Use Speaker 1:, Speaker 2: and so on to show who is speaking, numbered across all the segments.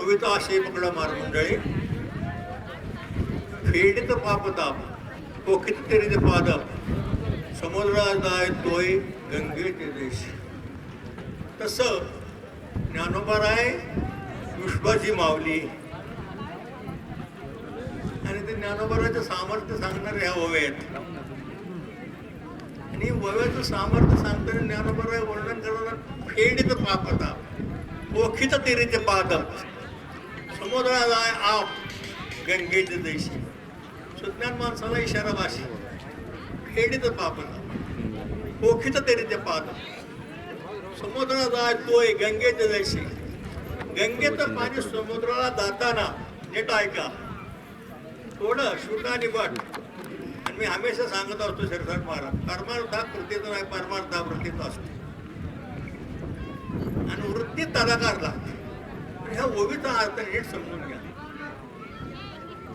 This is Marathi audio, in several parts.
Speaker 1: ओवीचा आशय पकडा मार मंडळी, फेडित पापताप पोखित तेरी ते पादप, समुद्रात जाय तोय गंगेचे देश. तसं ज्ञानोबाराय विश्वाची माऊली आणि ते ज्ञानोबाराचं सामर्थ्य साधणारे ह्या ओव्या आहेत. आणि ओव्याचं सामर्थ्य सांगताना ज्ञानोबाराय वर्णन करताना फेडित पापताप पोखित तेरीचे पादप, समुद्रात जाय आप गंगेचे देशी. सुज्ञान माणसाला इशारा भाषे फेडित पापताप पोखित तेरीचे पादप, समुद्रात जाय तोय गंगेचे देशी. गंगेचं पाणी समुद्राला जाताना नीट ऐका, थोडं शुद्ध आणि बट. आणि मी हमेशा सांगत असतो शिरसाट महाराज, परमार्थ हा कृतीचा नाही, परमार्थ हा वृत्तीचा असतो. आणि वृत्ती तदाकार लागते. ह्या ओवीचा अर्थ नीट समजून घ्या.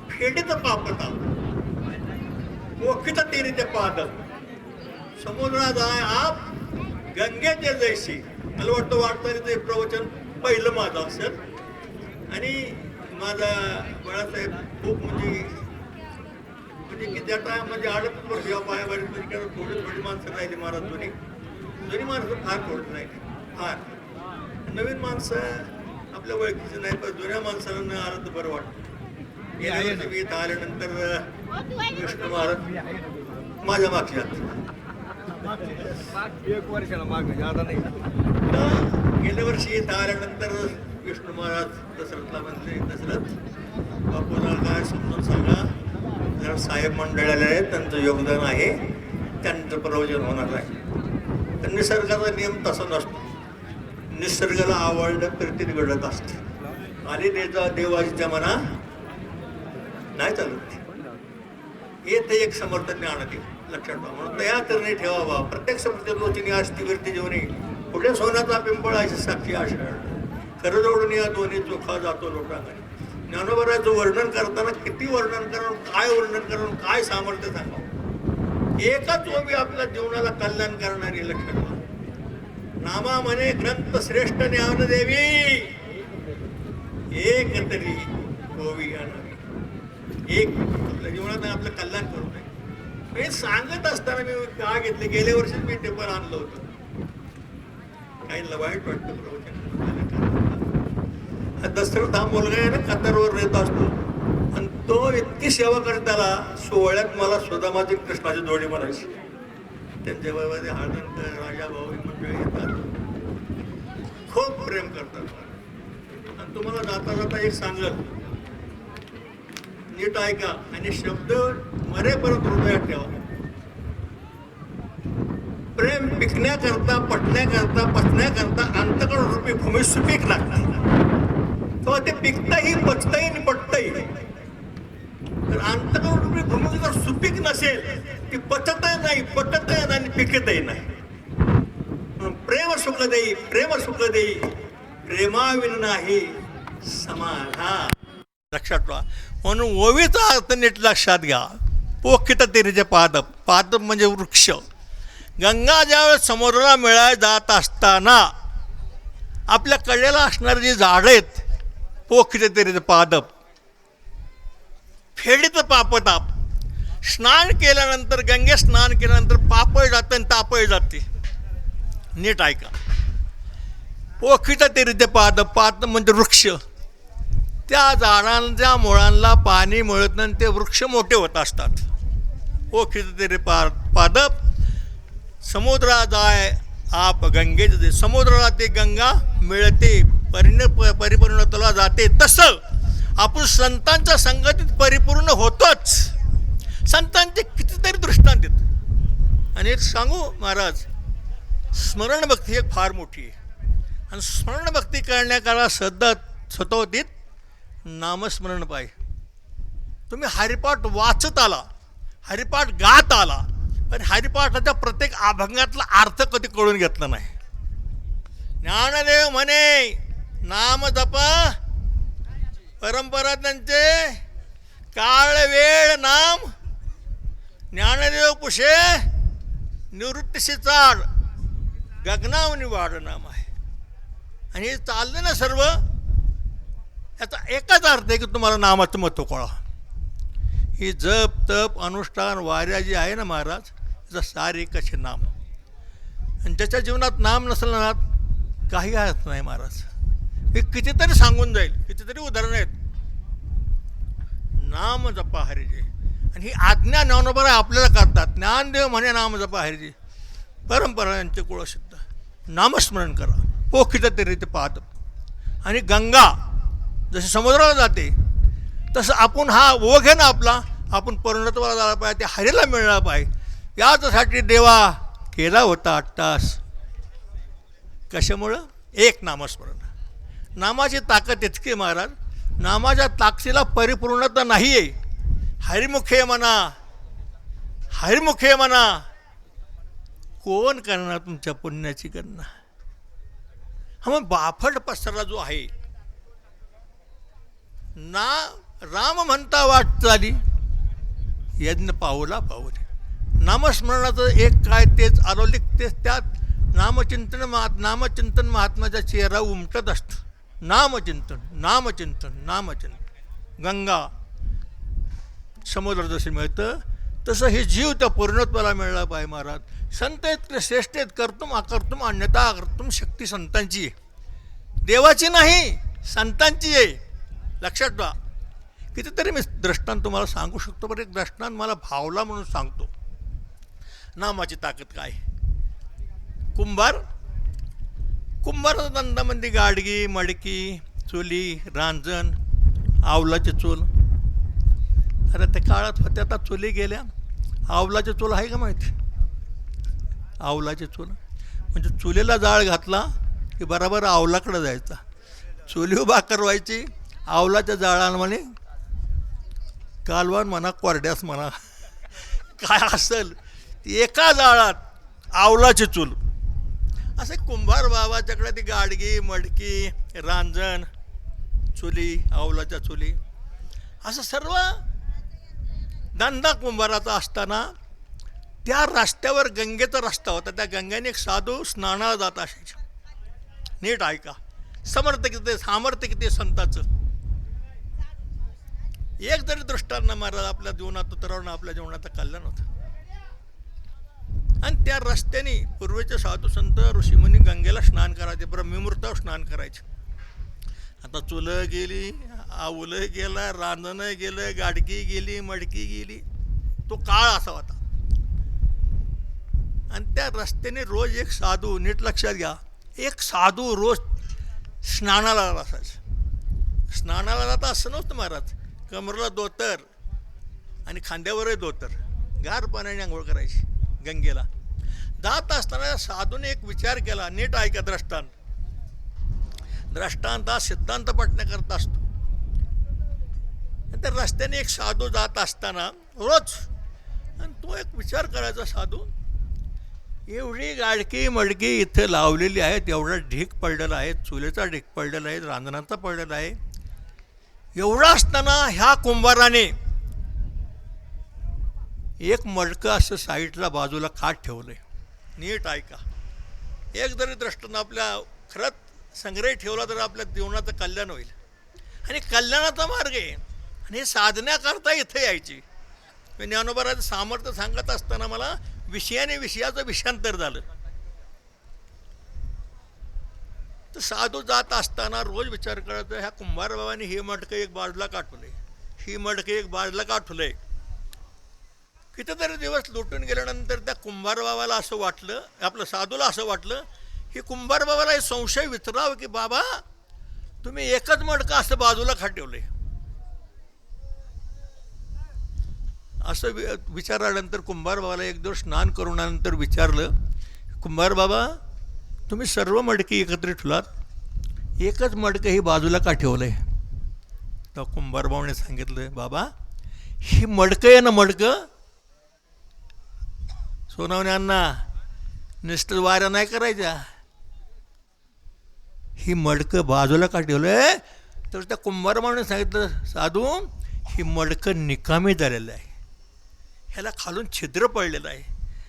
Speaker 1: फेडित पापताप पोखित तेरीचे पादप, समुद्रात आहे आप गंगेचे जैशी. मला वाटतं वाटतं प्रवचन पहिलं माझं असेल. आणि माझा बाळासाहेब खूप म्हणजे की त्या टायमध्ये 38 वर्ष या पायाबारीत म्हणजे थोडी माणसं राहिली महाराज. जुनी माणसं फार थोडं राहिली, फार. नवीन माणसं आपल्या ओळखीचं नाही, पण जुन्या माणसांना आलं तर बरं वाटतं. गेल्या वर्षी मी इथं आल्यानंतर विष्णू महाराज माझ्या मागच्यात गेल्या वर्षी इथं आल्यानंतर विष्णू महाराज दशरथला म्हणले, दशरथ बापूला काय समजून सांगा, जरा साहेब मंडळ आले आहेत, त्यांचं योगदान आहे, त्यांचं प्रवचन होणार आहे. तर निसर्गाचा नियम तसा नसतो. निसर्गाला आवडलं तर ते घडत असते. आणि त्याचा देवाच्या मना नाही चालत. येथे एक समर्थ ज्ञान दे लक्षात ठेवा. म्हणून तया तर नाही ठेवावा. प्रत्यक्ष प्रतिरोचनी असती वरती जेवणी पुढे सोन्याचा पिंपळाची साक्षी आषाढ. खरं जोडून या दोन्ही चोखा जातो लोकांकडे. ज्ञानोबाराचं वर्णन करताना किती वर्णन करून, काय वर्णन करून, काय सामर्थ्य सांगावं. एकच ओवी आपल्या जीवनाला कल्याण करणारी लक्षात ठेवा. नामा म्हणे ग्रंथ श्रेष्ठ ज्ञान देवी, एक तरी ओवी आणावी. एक आपल्या जीवनात आपलं कल्याण करू नये. हे सांगत असताना मी का घेतले, गेल्या वर्षीच मी टेपर आणलं होतं. काहींना वाईट वाटतं प्रवचन. दशरथ हा मुलगा आहे ना, कतारवर येत असतो आणि तो इतकी सेवा करत त्याला. सोहळ्यात मला सुदामाची कृष्णाची जोडी म्हणायची. त्यांच्या वयामध्ये हळदणकर, राजा भाऊ मंडळी येतात, खूप प्रेम करतात. आणि तुम्हाला जाता जाता एक सांगल, नीट ऐका आणि शब्द मरेपर्यंत हृदयात ठेवा. प्रेम पिकण्याकरता, पटण्याकरता, पचण्याकरता अंतकरण रूपी भूमी सुपीक लागतात. तेव्हा ते पिकताही, पचताही आणि पटतही. तर अंतकरण रूपी भूमी जर सुपीक नसेल, ती पचतही नाही, पटतही नाही आणि पिकतही नाही. म्हणून प्रेम सुख देई, प्रेम सुख देई, प्रेमाविन नाही समाधान. लक्षात ठेवा. म्हणून ओवीचा अर्थ नीट लक्षात घ्या. पोखित तेरीचे पादप, पादप म्हणजे वृक्ष. गंगा ज्यावेळेस समुद्राला मिळायला जात असताना आपल्या कडेला असणारी जी झाडं आहेत, पोखित तेरीचे पादप, फेडित पापताप. स्नान केल्यानंतर, गंगे स्नान केल्यानंतर पापळ जातं आणि तापळ जाते. नीट ऐका. पोखित तेरीचे पादप, पादप म्हणजे वृक्ष. त्या झाडांच्या मुळांना पाणी मिळत नाही, ते वृक्ष मोठे होत असतात. पोखित तेरी पादप, समुद्रात जाय आप गंगेचे दे. समुद्राला ते गंगा मिळते, परिपूर्णतेला जाते. तसं आपण संतांच्या संगतीत परिपूर्ण होतोच. संतांचे कितीतरी दृष्टांत आहेत. आणि एक सांगू महाराज, स्मरणभक्ती एक फार मोठी आहे. आणि स्मरणभक्ती करण्याकरता सतोदित नामस्मरण पाहिजे. तुम्ही हरिपाठ वाचत आला, हरिपाठ गात आला, पण हरिपाठाच्या प्रत्येक अभंगातला अर्थ कधी कळून घेतला नाही. ज्ञानदेव म्हणे नाम जपा परंपरा त्यांचे, काळ वेळ नाम ज्ञानदेव पुषे निवृत्तीशी चाड, गगनावनी वाढ नाम आहे. आणि हे चाललं ना सर्व, याचा एकच अर्थ आहे की तुम्हाला नामाचं महत्त्व कळा. ही जप तप अनुष्ठान वाऱ्या जी आहे ना महाराज, त्याचं सार एकच आहे नाम. आणि ज्याच्या जीवनात नाम नसलं ना काही अर्थ नाही महाराज. मी कितीतरी सांगून जाईल, कितीतरी उदाहरणं आहेत. नाम जपा हरिजी, आणि ही आज्ञा ज्ञानोबा आपल्याला करतात. ज्ञानदेव म्हणे नाम जपा हरिजी, परंपरा यांचे कुळसिद्ध. नामस्मरण करा, पोखित तरी ते पाहत. आणि गंगा जशी समुद्राला जाते तसं आपण हा ओघ आहे ना आपला, आपण परिणतवाला झाला पाहिजे, ते हरीला मिळाला पाहिजे. याच्यासाठी देवा केला होता 8 तास. कशामुळं? एक नामस्मरण. नामाची ताकद इतकी महाराज, नामाच्या ताकदीला परिपूर्णता नाही आहे. हरिमुखे म्हणा, हरिमुखे म्हणा, कोण करणार तुमच्या पुण्याची गणना? हा मग बाफट पसरला जो आहे ना, राम म्हणता वाटचाली यज्ञ पाऊला पाऊले. नामस्मरणाचं एक काय तेच आरोलिक तेच त्यात नामचिंतन महात्म्याचा चेहरा उमटत असतो. नामचिंतन नामचिंतन नामचिंतन. गंगा समुद्र जसे मिळतं तसं हे जीव त्या पूर्णत्वाला मिळाला पाहिजे महाराज. संत इतके श्रेष्ठ आहेत, कर्तुम अकर्तुम अन्यथा अकर्तुम शक्ती संतांची आहे, देवाची नाही, संतांची आहे. लक्षात ठेवा. कितीतरी मी दृष्टांत तुम्हाला सांगू शकतो, पण एक दृष्टांत मला भावला म्हणून सांगतो. नामाची ताकद काय. कुंभार धंदामध्ये गाडगी मडकी चुली रांजण आवलाची चूल. अरे त्या काळात होत्या, आता चुली गेल्या. आवलाची चूल आहे का माहिती? आवलाची चूल म्हणजे चुलीला जाळ घातला की बरोबर आवलाकडं जायचा. चुली उभा करवायची, आवलाच्या जाळांमध्ये कालवान म्हणा कोरड्यास म्हणा काय असेल एका जाळात आवलाची चूल. असे कुंभार बाबाच्याकडे ती गाडगी मडकी रांजण चुली आवलाच्या चुली असं सर्व धंदा कुंभाराचा असताना त्या रस्त्यावर गंगेचा रस्ता होता. त्या गंगेने एक साधू स्नानाला जात असायचे. नीट ऐका, सामर्थ्य किती संताचं. एक जरी दृष्टांत महाराज आपल्या जीवनात उतरवणं आपल्या जीवनाचं कल्याण होतं. आणि त्या रस्त्याने पूर्वीचे साधू संत ऋषीमुनी गंगेला स्नान करायचे, ब्रह्ममुहूर्तावर स्नान करायचे. आता चुलं गेली, आवलं गेला, रांजणं गेलं, गाडगी गेली, मडकी गेली. तो काळ असा होता. आणि त्या रस्त्याने रोज एक साधू, नीट लक्षात घ्या, एक साधू रोज स्नानाला असायचं. स्नानाला जाता असं नव्हतं महाराज. कमरेला धोतर आणि खांद्यावरही धोतर, गार पाण्याने आंघोळ करायची. गंगेला जात असताना साधूने एक विचार केला. नीट ऐका दृष्टांत. दृष्टांत हा सिद्धांत पटण्याकरता असतो. त्या रस्त्याने एक साधू जात असताना रोज, आणि तो एक विचार करायचा, साधू एवढी गाडकी मडकी इथं लावलेली आहेत, एवढा ढीक पडलेला आहे, चुलीचा ढीक पडलेला आहे, रांजणाचा पडलेला आहे. एवढा असताना ह्या कुंभाराने एक मडकं असं साईडला बाजूला काठ ठेवलंय. नीट ऐका. एक जरी दृष्टांत आपल्या खरंच संग्रही ठेवला तर आपल्या जीवनाचं कल्याण होईल. आणि कल्याणाचा मार्ग आहे. आणि हे साधण्याकरता इथे यायची. मी ज्ञानोबाराचं सामर्थ्य सांगत असताना मला विषयाने विषयाचं विषयांतर झालं. तर साधू जात असताना रोज विचार करायचा, ह्या कुंभार बाबांनी हे मडकं एक बाजूला काठवलंय, ही मडकं एक बाजूला काठवलंय. कितीतरी दिवस लुटून गेल्यानंतर त्या कुंभार बाबाला असं वाटलं, आपलं साधूला असं वाटलं की कुंभार बाबाला हे संशय विचारावं की बाबा तुम्ही एकच मडकं असं बाजूला खाठवलंय. असं विचारल्यानंतर कुंभार बाबाला एक दिवस स्नान करून आल्यानंतर विचारलं, कुंभार बाबा तुम्ही सर्व मडकी एकत्रित ठेवलात, एकच मडकं ही बाजूला का ठेवलंय? तर कुंभार बाबाने सांगितलं, बाबा ही मडकं आहे ना, मडकं सोनावणे अण्णा नुसतं वाऱ्या नाही करायच्या, ही मडकं बाजूला का ठेवलंय? तर त्या कुंभार बाबाने सांगितलं, साधू ही मडकं निकामी झालेलं आहे, ह्याला खालून छिद्र पडलेलं आहे.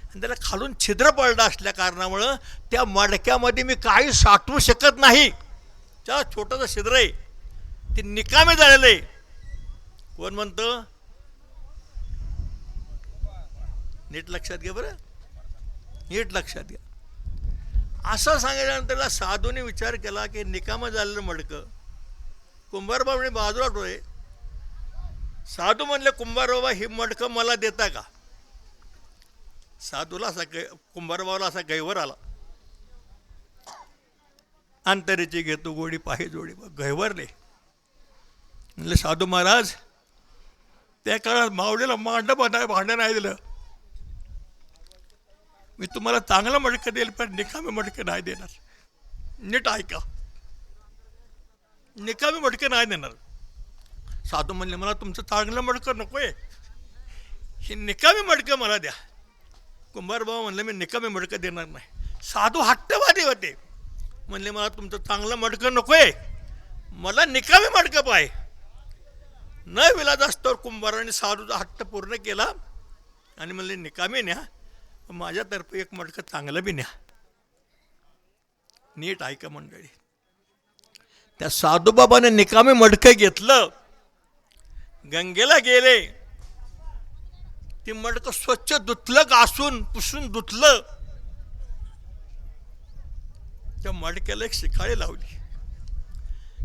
Speaker 1: आणि त्याला खालून छिद्र पडलं असल्या कारणामुळं त्या मडक्यामध्ये मी काही साठवू शकत नाही. त्या छोटंसं छिद्र आहे. ते निकामे झालेले. कोण म्हणतं? नीट लक्षात घ्या बरं, नीट लक्षात घ्या. असं सांगितल्यानंतर साधूने विचार केला की निकामं झालेलं मडकं. कुंभारबाबाने बाजूला डोळे. साधू म्हणले, कुंभारबाबा ही मडकं मला देता का? साधूला असा कुंभारबाबाला असा गैवर आला. अंतरेची घेतो गोडी पाहे जोडी. गैवरले. म्हणले, साधू महाराज त्या काळात मावलेला भांडं नाही दिलं. मी तुम्हाला चांगलं मडकं देईल पण निकामी मडकं नाही देणार. नीट ऐका, निकामी मडकं नाही देणार. साधू म्हणले, मला तुमचं चांगलं मडकं नकोय, हे निकामी मडकं मला द्या. कुंभारबाबा म्हणले, मी निकामी मडकं देणार नाही. साधू हट्टवादी होते. म्हणले, मला तुमचं चांगलं मडकं नकोय, मला निकामी मडकं पाय. न विलाज असतो कुंभाराने साधूचा हट्ट पूर्ण केला आणि म्हणले, निकामी न्या, माझ्यातर्फे एक मडकं चांगलं बी न्या. नीट ऐका मंडळी, त्या साधूबाबाने निकामी मडकं घेतलं, गंगेला गेले. ती मडकं स्वच्छ धुतलं, घासून पुसून धुतलं. त्या मडक्याला एक शिकाळी लावली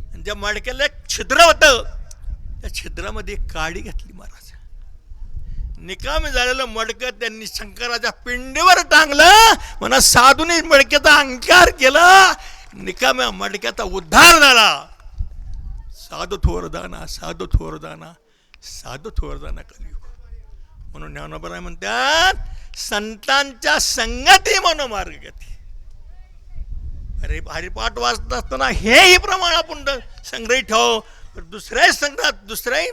Speaker 1: आणि त्या मडक्याला एक छिद्र होतं, त्या छिद्रामध्ये एक काडी घातली. महाराज निकामी झालेलं मडकं त्यांनी शंकराच्या पिंडीवर टांगलं. म्हणा साधूने मडक्याचा अंकार केला, निकाम्या मडक्याचा उद्धार झाला. साधू थोरदाना, साधू थोरदाना, साधू थोरदाना कलियुग. म्हणून ज्ञानोबा म्हणतात, संतांच्या संगती मनोमार्ग गती. अरे हरिपाठ वाचत असताना हेही प्रमाण आपण संग्रहित ठेव, दुसऱ्याही संग्रहात दुसऱ्याही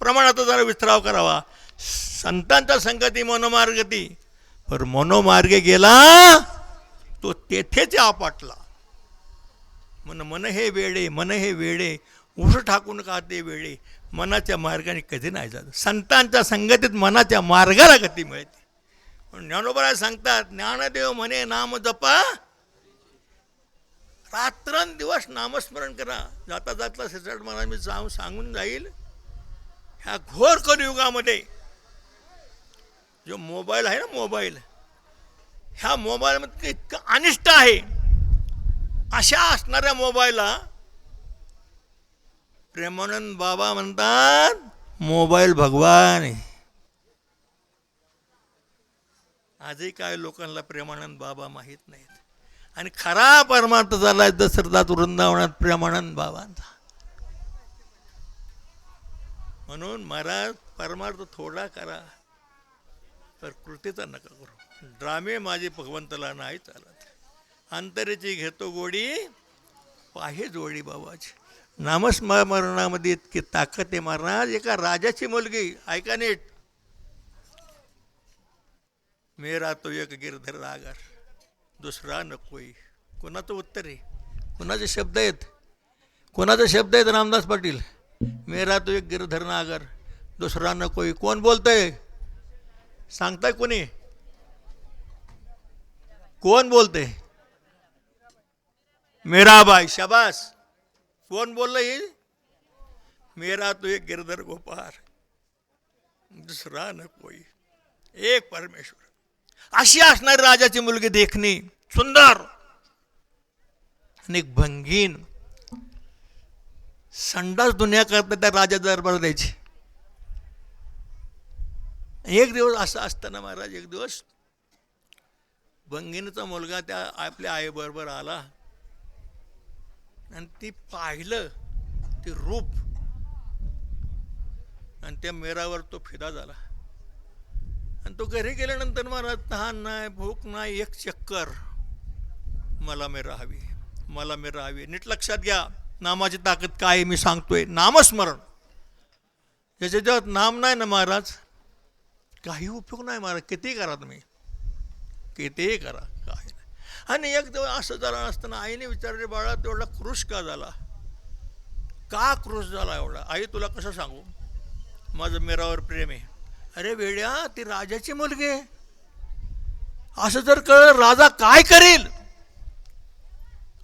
Speaker 1: प्रमाणाचा जरा विस्तार करावा. संतांच्या संगती मनोमार्गती. पर मनोमार्गे गेला तो तेथेच आपटला. मन हे वेडे, मन हे वेडे, उठ ठाकून का ते वेडे. मनाच्या मार्गाने कधी नाही जात. संतांच्या संगतीत मनाच्या मार्गाला गती मिळते. पण ज्ञानोबा सांगतात, ज्ञानदेव म्हणे नाम जपा, रात्रंदिवस नामस्मरण करा. जाता जाता सिद्धार्थ महाराज मी सांगून जाईल, ह्या घोर कलियुगामध्ये जो मोबाईल आहे ना, मोबाईल, ह्या मोबाईलमध्ये इतकं अनिष्ट आहे. अशा असणाऱ्या मोबाईलला प्रेमानंद बाबा म्हणतात, मोबाईल भगवान आहे. आजही काय लोकांना प्रेमानंद बाबा माहीत नाहीत. आणि खरा परमार्थ झाला दशरथात वृंदावनात प्रेमानंद बाबांचा. म्हणून महाराज परमार्थ थोडा करा, तर कृतीचा नका करू. ड्रामे माझे भगवंताला नाही चालत. अंतरेची घेतो गोडी पाहे जोडी बाबाची. नामस्मरणामध्ये इतकी ताकद आहे महाराज. एका राजाची मुलगी, ऐका नीट, मेरा तो एक गिरधर आगर दुसरा न कोई. कोणाचं उत्तर आहे? कोणाचे शब्द आहेत? कोणाचे शब्द आहेत? रामदास पाटील. मेरा तो एक गिरधर नागर दुसरा न कोई. कोण बोलतंय? सांगताय कोणी? कोण बोलतंय? मीराबाई. शाबास. कोण बोललं हे? मेरा तो एक गिरधर गोपाळ दुसरा न कोई, एक परमेश्वर. अशी असणारी राजाची मुलगी देखणी, सुंदर आणि एक भंगीन. संडास दुनिया करता त्या राजा दरबार द्यायची. एक दिवस असं असताना महाराज, एक दिवस भंगीनचा मुलगा त्या आपल्या आईबरोबर आला आणि ती पाहिलं ते रूप आणि त्या मेरावर तो फिदा झाला. आणि तो घरी गेल्यानंतर महाराज, तहान नाही, भूक नाही, एक चक्कर, मला मेरा हवी, मला मेरा हवी. नीट लक्षात घ्या, नामाची ताकद काय मी सांगतोय. नामस्मरण, ज्याच्यात नाम नाही ना महाराज, काही उपयोग नाही महाराज. कितीही करा तुम्ही, कितीही करा, काही नाही. आणि एक दिवस असं झालं असताना आईने विचारले, बाळा तेवढा क्रुश का झाला? का क्रुश झाला एवढा? आई तुला कसं सांगू, माझं मेरावर प्रेम आहे. अरे वेड्या, ती राजाची मुलगी आहे, असं जर कळलं राजा काय करेल,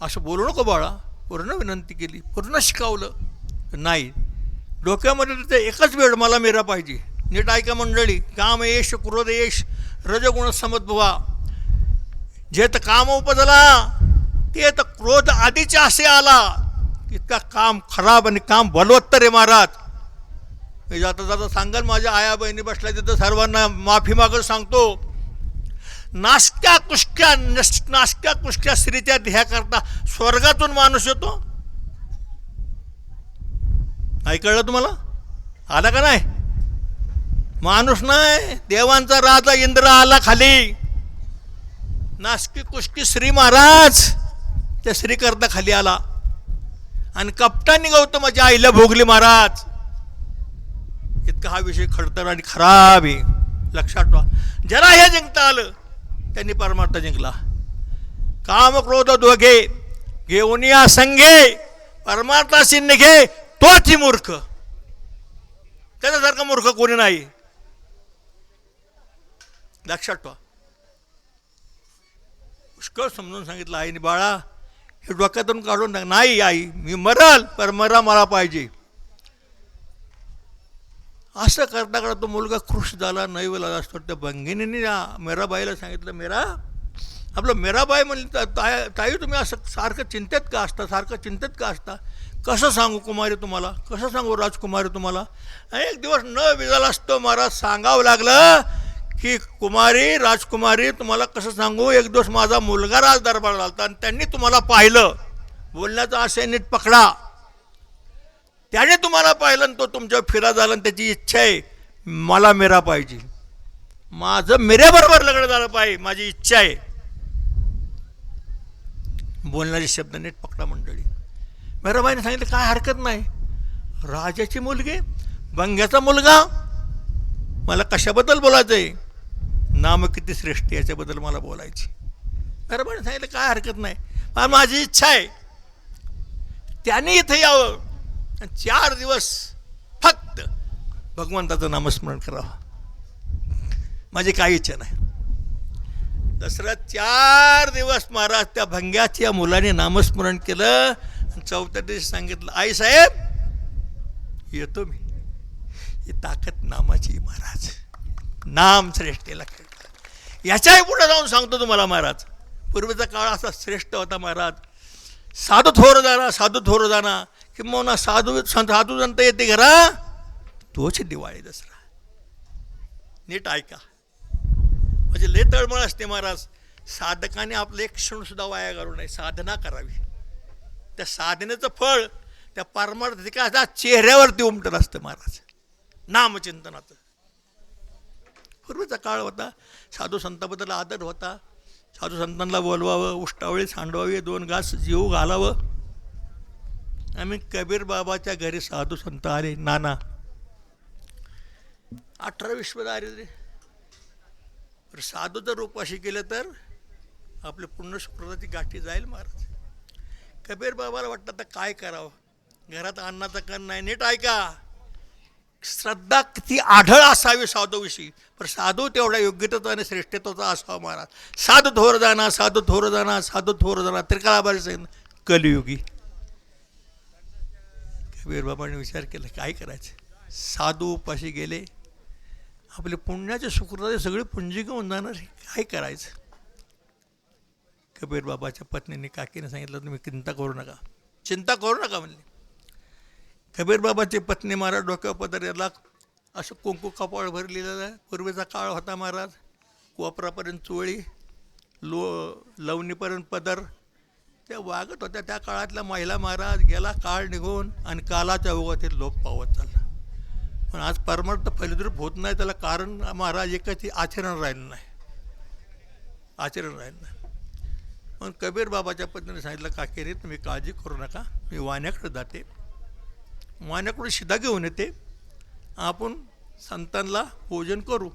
Speaker 1: असं बोलू नको बाळा. पूर्ण विनंती केली, पूर्ण शिकवलं. नाही, डोक्यामध्ये तिथे एकच वेळ मला मेरा पाहिजे. नीट ऐका मंडळी, काम येश क्रोध येश रजगुण समद्भवा. जे तर काम उपजला ते तर क्रोध आधीचे असे आला. इतका काम खराब आणि काम बलवत्तर आहे महाराज. मी जाता जाता सांगाल माझ्या आया बहिणी बसल्या तिथं सर्वांना माफी मागत सांगतो, नाशक्या कुशक्या स्त्रीच्या ध्येया करता स्वर्गातून माणूस येतो. नाही कळलं तुम्हाला? आला का नाही? माणूस नाही, देवांचा राजा इंद्र आला खाली. नाशकी कुशकी श्री महाराज त्या श्री करता खाली आला आणि कपटाने गौतमाच्या आईला भोगली महाराज. इतका हा विषय खडतर आणि खराब आहे, लक्षात ठेवा. जरा हे जिंकता आलं त्यांनी परमार्थ जिंकला. काम क्रोध दोघे घेऊन या संघे परमार्थाशी निघे तोच मूर्ख. त्याच्यासारखा मूर्ख कोणी नाही, लक्षात ठेवा. पुष्कळ समजून सांगितलं आईने, बाळा हे डोक्यातून काढून टाक. नाही आई, मी मरल पर मला पाहिजे. असं करता करता तो मुलगा खुश झाला, नैवला असतो. त्या भंगिनीने मीराबाईला सांगितलं, आपलं मीराबाई म्हणली, ताई तुम्ही असं सारखं चिंतेत का असता? कसं सांगू कुमारी तुम्हाला, कसं सांगू राजकुमारी तुम्हाला? एक दिवस न विजाला असतो महाराज, सांगावं लागलं की कुमारी राजकुमारी तुम्हाला कसं सांगू. एक दिवस माझा मुलगा राज दरबाराला आलता आणि त्यांनी तुम्हाला पाहिलं. बोलण्याचा आशय नीट पकडा. त्याने तुम्हाला पाहिलं आणि तो तुमच्या फिरा झाला आणि त्याची इच्छा आहे मला मीरा पाहिजे, माझं मीरेबरोबर लग्न झालं पाहिजे, माझी इच्छा आहे. बोलणारे शब्द नीट पकडा मंडळी. मीराबाईने सांगितलं काय हरकत नाही, राजाची मुलगी बंग्याचा मुलगा, मला कशाबद्दल बोलायचं आहे? नाम किती श्रेष्ठ याच्याबद्दल मला बोलायची. मीराबाईने सांगितलं काय हरकत नाही, माझी इच्छा आहे. त्याने इथे यावं, 4 दिवस फक्त भगवंताचं नामस्मरण करावं, माझी काही इच्छा नाही. दसरा 4 दिवस महाराज त्या भंग्याच्या या मुलाने नामस्मरण केलं. 4थ्या दिवशी सांगितलं, आई साहेब येतो मी. ही ताकद नामाची महाराज, नाम श्रेष्ठेला खेळ. याच्याही पुढे जाऊन सांगतो तुम्हाला महाराज, पूर्वीचा काळ असा श्रेष्ठ होता महाराज. साधू थोर जाना किंवा साधू जनता येते घरा, तोच दिवाळी दसरा. नीट ऐका, म्हणजे लय तळमळ असते महाराज. साधकाने आपलं एक क्षण सुद्धा वाया घालू नये, साधना करावी. त्या साधनेचं फळ त्या परमार्थिकाच्या चेहऱ्यावरती उमटत असतं महाराज, नामचिंतनाचं. पूर्वीचा काळ होता, साधू संताबद्दल आदर होता. साधू संतांना बोलवावं, उष्टावळी सांडवावी, 2 घास जीव घालावं. आम्ही कबीर बाबाच्या घरी साधू संत आले. नाना 18 विश्व दारिद्र्य. साधू जर उपाशी केलं तर आपल्या पुण्य सुकृताची गाठी जाईल महाराज. कबीर बाबाला वाटतं आता काय करावं, घरात अन्नाचं कण नाही. नीट ऐका, श्रद्धा किती आढळ असावी साधूविषयी, पण साधू तेवढ्या योग्यतेचा आणि श्रेष्ठतेचा असावा महाराज. साधू थोर जाना त्रिकाळाबाई कलियुगी. कबीर बाबांनी विचार केला काय करायचं. साधू उपाशी गेले, आपले पुण्याचे सुकृताचे सगळे पुंजी घेऊन जाणार, काय करायचं. कबीर बाबाच्या पत्नीने काकीने सांगितलं, तुम्ही चिंता करू नका म्हणले. कबीर बाबाची पत्नी महाराज डोक्यावर पदर याला असं कुंकू कपाळ भरलेलं आहे. पूर्वीचा काळ होता महाराज, कोपरापर्यंत चोळी, लवणीपर्यंत पदर, त्या वागत होत्या. त्या काळातल्या महिला महाराज गेला काळ निघून आणि कालाच्या ओघात हे लोप पावत चालला. पण आज परमार्थ फलिद्रूप होत नाही, त्याला कारण महाराज एकच आचरण राहिलं नाही. मग कबीर बाबाच्या पत्नीने सांगितलं, काकेरी तुम्ही काळजी करू नका, मी वाण्याकडे जाते, वाण्याकडून शिदा घेऊन येते, आपण संतांना पूजन करू.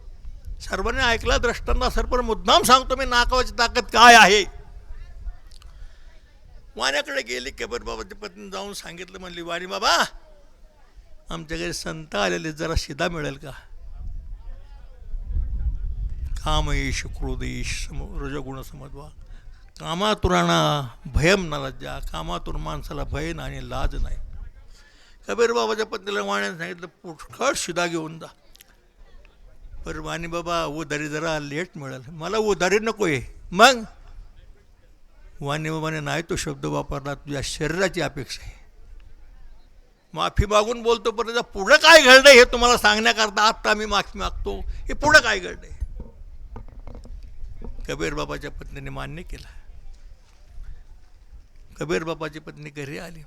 Speaker 1: सर्वांनी ऐकला द्रष्टांना सर, पण मुद्दाम सांगतो मी नाकावाची ताकद काय आहे. वाण्याकडे गेली. कबीर बाबाच्या पत्नी जाऊन सांगितलं, म्हणली वाणी बाबा आमच्या घरी संत आलेले, जरा शिदा मिळेल का. कामयेश क्रोधेश रजगुण समद्वा, कामातुराणा भयम न लज्जा, कामातून माणसाला भय आणि लाज नाही. कबीर बाबाच्या पत्नीला वाण्याने सांगितलं पुष्कळ शिदा घेऊन जा. पर वाणी बाबा उधारी जरा लेट मिळाल, मला उधारी नको आहे. मग वाणी बाबाने नाही तो शब्द वापरला, तुझ्या शरीराची अपेक्षा आहे. माफी मागून बोलतो परत पुढं काय घडलं हे तुम्हाला सांगण्याकरता आत्ता मी माफी मागतो. हे पुढं काय घडलंय. कबीर बाबाच्या पत्नीने मान्य केलं. कबीर बाबाची पत्नी घरी आली,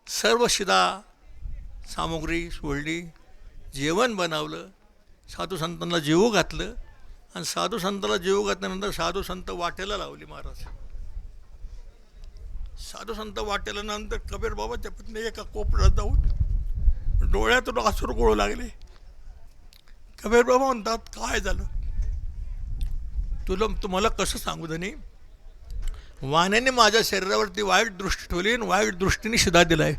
Speaker 1: सर्व शिदा सामुग्री सोडली, जेवण बनवलं, साधू संतांना जेवू घातलं. आणि साधू संतांना जेवू घातल्यानंतर साधू संत वाटेला लावली महाराज. साधू संत वाटेला नंतर कबीर बाबाच्या पत्नी एका कोपऱ्यात जाऊन डोळ्यातून अश्रू गळू लागले. कबीर बाबा म्हणतात काय झालं तुम्हाला कसं सांगू धनी, वाण्याने माझ्या शरीरावरती वाईट दृष्टी ठेवली आणि वाईट दृष्टीने शिदा दिलाय.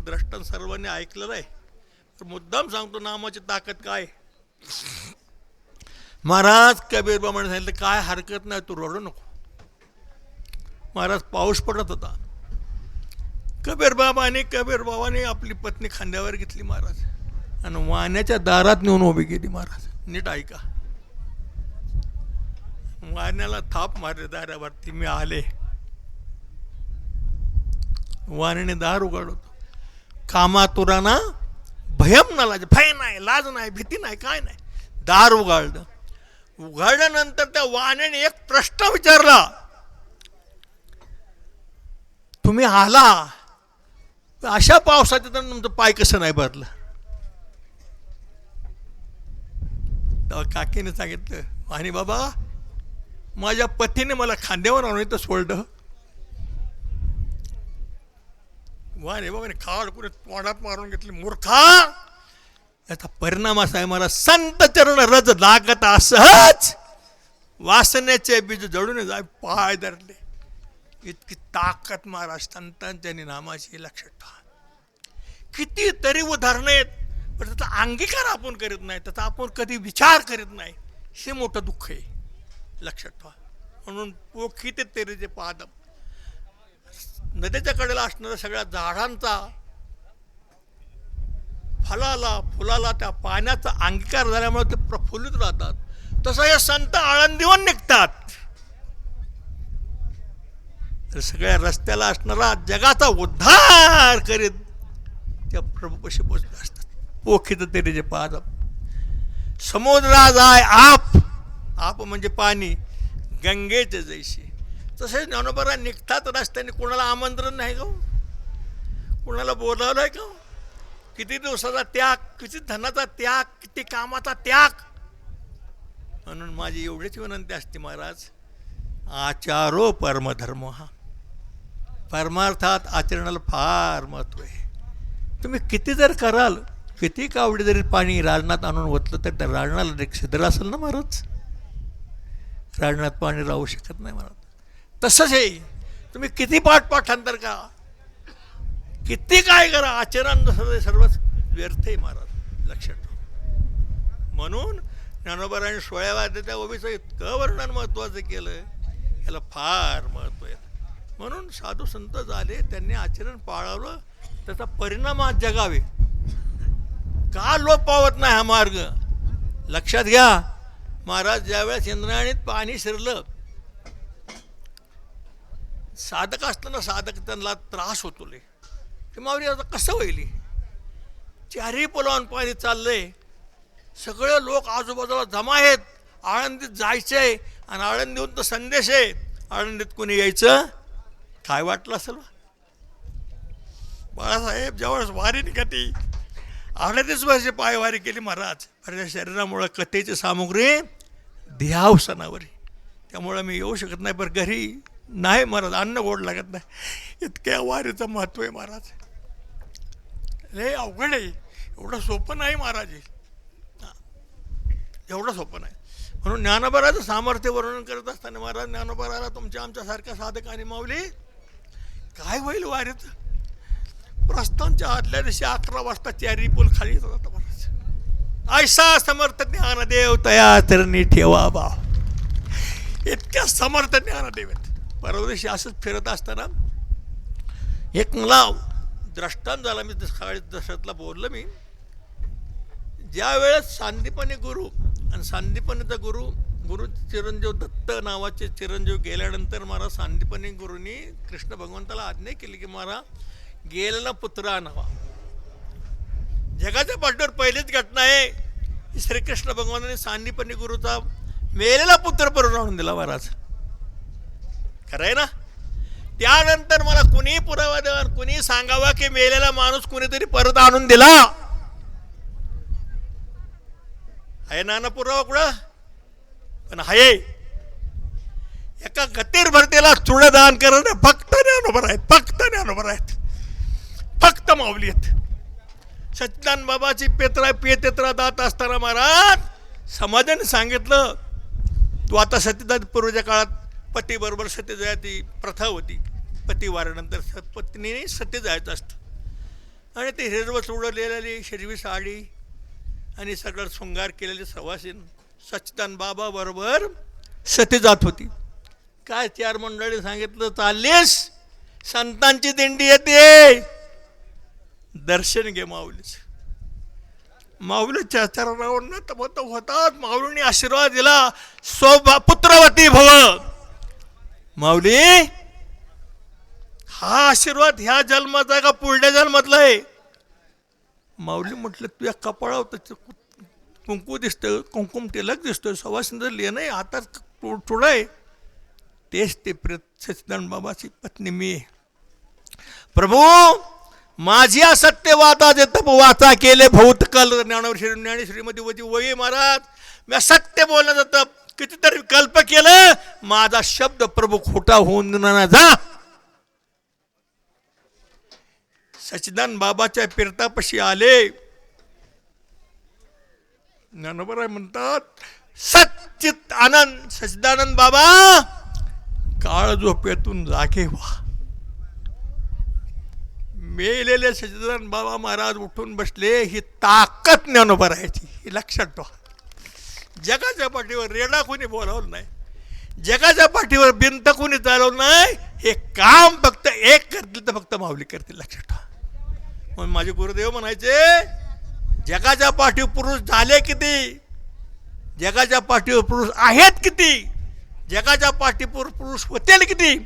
Speaker 1: द्रष्टन सर्वांनी ऐकलेलं आहे, तर मुद्दाम सांगतो नामाची ताकद काय. महाराज कबीर बाबाने सांगितलं काय हरकत नाही, तू रडू नको. महाराज पाऊस पडत होता. कबीर बाबाने आपली पत्नी खांद्यावर घेतली महाराज आणि वाण्याच्या दारात नेऊन उभी केली. महाराज नीट ऐका, वाण्याला थाप मारले दारावरती, मी आले. वाण्याने दार उघडतो. कामातुराना भयम ना लाज, भय नाही, लाज नाही, भीती नाही, काय नाही. दार उघडलं. उघडल्यानंतर त्या वाण्याने एक प्रश्न विचारला, तुम्ही आला अशा पावसात तुमचं पाय कसं नाही भरलं. तेव्हा काकीने सांगितलं, आणि बाबा माझ्या पतीने मला खांद्यावर आणून इथं सोडलं. वाणे बाबाने खाड पुढे तोंडात मारून घेतली. मूर्खा, याचा परिणाम असा आहे, मला संत चरण रज लागत असच वासनेचे बीज जडून जाय पाय धरले. इतकी ताकद महाराज संतांच्या नामाची, लक्षात ठेवा. कितीतरी उदाहरणं आहेत, पण त्याचा अंगीकार आपण करीत नाही, त्याचा आपण कधी विचार करीत नाही. हे मोठं दुःख आहे, लक्षात ठेवा. म्हणून पोखिते तेरीचे पादम, नदीच्या कडेला असणाऱ्या सगळ्या झाडांचा फलाला फुलाला त्या पाण्याचा अंगीकार झाल्यामुळे ते प्रफुल्लित राहतात. तसं हे संत आळंदीवर निघतात, सगळ्या रस्त्याला असणारा जगाचा उद्धार करीत त्या प्रभूपाशी पोचले असतात. पोखित तेरीचे पाद, समुद्रा जाय आप म्हणजे पाणी, गंगेचे जैसे. तसेच ज्ञानोबा निघतात रस्त्याने, कोणाला आमंत्रण नाही का, कोणाला बोलावलं आहे का. किती दिवसाचा त्याग, किती धनाचा त्याग, किती कामाचा त्याग. म्हणून माझी एवढीच विनंती असते महाराज, आचारो परमधर्म. हा परमार्थात आचरणाला फार महत्त्व आहे. तुम्ही किती जर कराल, किती कावडी जरी पाणी राजनात आणून ओतलं तर त्या राजनाला एक छिद्र असेल ना महाराज, राजनात पाणी राहू शकत नाही महाराज. तसंच आहे, तुम्ही किती पाठांतर करा, किती काय करा, आचरण सर्वच व्यर्थ आहे महाराज, लक्षात ठेवा. म्हणून ज्ञानोबारांनी 16 वाद्याच्या ओबीचं इतकं वर्णन महत्त्वाचं केलं, याला फार महत्त्व आहे. म्हणून साधू संत झाले, त्यांनी आचरण पाळावलं, त्याचा परिणाम आज जगावे. का लोप पावत नाही हा मार्ग, लक्षात घ्या. महाराज ज्यावेळेस इंद्रायणीत पाणी शिरलं, साधक असताना साधक त्यांना त्रास होतो ले, की मावरी आता कसं होईल, चारही पुलावून पाणी चाललंय, सगळे लोक आजूबाजूला जमा आहेत, आळंदीत जायचंय आणि आळंदीहून तर संदेश आहे, आळंदीत कोणी यायचं. काय वाटलं असेल बाळासाहेब, ज्यावेळेस वारी निघती, आळंदीच वर्षी पायवारी केली महाराज. माझ्या शरीरामुळं कथेची सामुग्री ध्यावसनावर, त्यामुळं मी येऊ शकत नाही. पण घरी नाही महाराज, अन्न गोड लागत नाही, इतक्या वारीचं महत्त्व आहे महाराज. लय अवघड आहे, एवढं सोपं नाही महाराज, एवढं सोपं नाही. म्हणून ज्ञानोबाराचं सामर्थ्य वर्णन करत असताना महाराज, ज्ञानोबाराला तुमच्या आमच्यासारख्या साधकांनी माऊली काय होईल वारीत. प्रस्थानच्या आदल्या दिवशी 11 वाजता चारी पूल खाली येत होता महाराज. ऐसा समर्थ ज्ञानदेव तया तरणी ठेवा बा, इतक्या समर्थ ज्ञानदेव आहेत. परवा दिवशी असंच फिरत असताना एक मला द्रष्टांत झाला. मी सकाळी दशरथला बोललो मी, ज्या वेळेस सांदीपनी गुरु आणि सांदीपनीचा गुरु चिरंजीव दत्त नावाचे चिरंजीव गेल्यानंतर महाराज सांदीपनी गुरुनी कृष्ण भगवंताला आज्ञा केली की महाराज गेलेला पुत्र आणावा. जगाच्या पाठीवर पहिलीच घटना आहे, श्रीकृष्ण भगवानाने सांदीपनी गुरुचा मेलेला पुत्र परत आणून दिला महाराज. खरं आहे ना. त्यानंतर मला कुणी पुरावा द्यावा, कुणी सांगावा की मेलेला माणूस कुणीतरी परत आणून दिला आहे. नाना पुरावा कुठं पण आहे. एका गतीर भरतेला चुडदान करणं फक्त ज्ञानोबर आहेत, फक्त ज्ञानोबर आहेत, फक्त माऊली आहेत. सच्चिदानंद बाबाची पेतेत्रा दात असताना महाराज समाजाने सांगितलं, तू आता सतीदान पूर्वीच्या काळात पतीबरोबर सती जायची प्रथा होती. पती वारल्यानंतर पत्नीने सती जायचं असतं आणि ते हिरवस उडलेली हिरवी साडी आणि सगळं शृंगार केलेले सवासीन सच्चिदानंद बाबा बरोबर सती जात होती. काय चार मंडळी सांगितलं, चाललीस संतांची दिंडी येते, दर्शन घे माऊलीच. माऊलीच्या चरणावरून तमत होतात. माऊलीने आशीर्वाद दिला, पुत्रवती भव. माऊली हा आशीर्वाद ह्या जन्माचा का पुढल्या जन्मातला आहे. माऊली म्हटलं तुझ्या कपाळावर कुंकू दिसतं, कुंकुम तिलक दिसतोय, सवासिंद लिहिणं आहे, हातात टोळा आहे, तेच ते सच्चिदानंद बाबाची पत्नी मी. प्रभू माझी सत्यवादाचे तप वाचा केले भौतकाल. ज्ञानेश्वरीमध्ये होती वही महाराज, मी सत्य बोलण्याचं तप कितीतरी कल्प केलं, माझा शब्द प्रभू खोटा होऊन देणार जा. सच्चिदानंद बाबाच्या पिरतापशी आले. ज्ञानोबा म्हणतात सच्चित आनंद सच्चिदानंद बाबा काळ झोपेतून जागे व्हा. मेलेले सच्चिदानंद बाबा महाराज उठून बसले. ही ताकद ज्ञानोबा राहायची, ही लक्षात ठेवा. जगाच्या पाठीवर रेडा कोणी बोलावलं नाही, जगाच्या पाठीवर भिंत कोणी चालवलं नाही. हे काम फक्त एक करतील तर फक्त माऊली करतील, लक्षात ठेवा. म्हणून माझे गुरुदेव म्हणायचे, जगाच्या पाठीवर पुरुष झाले किती, जगाच्या पाठीवर पुरुष आहेत किती, जगाच्या पाठीवर पुरुष होतील किती,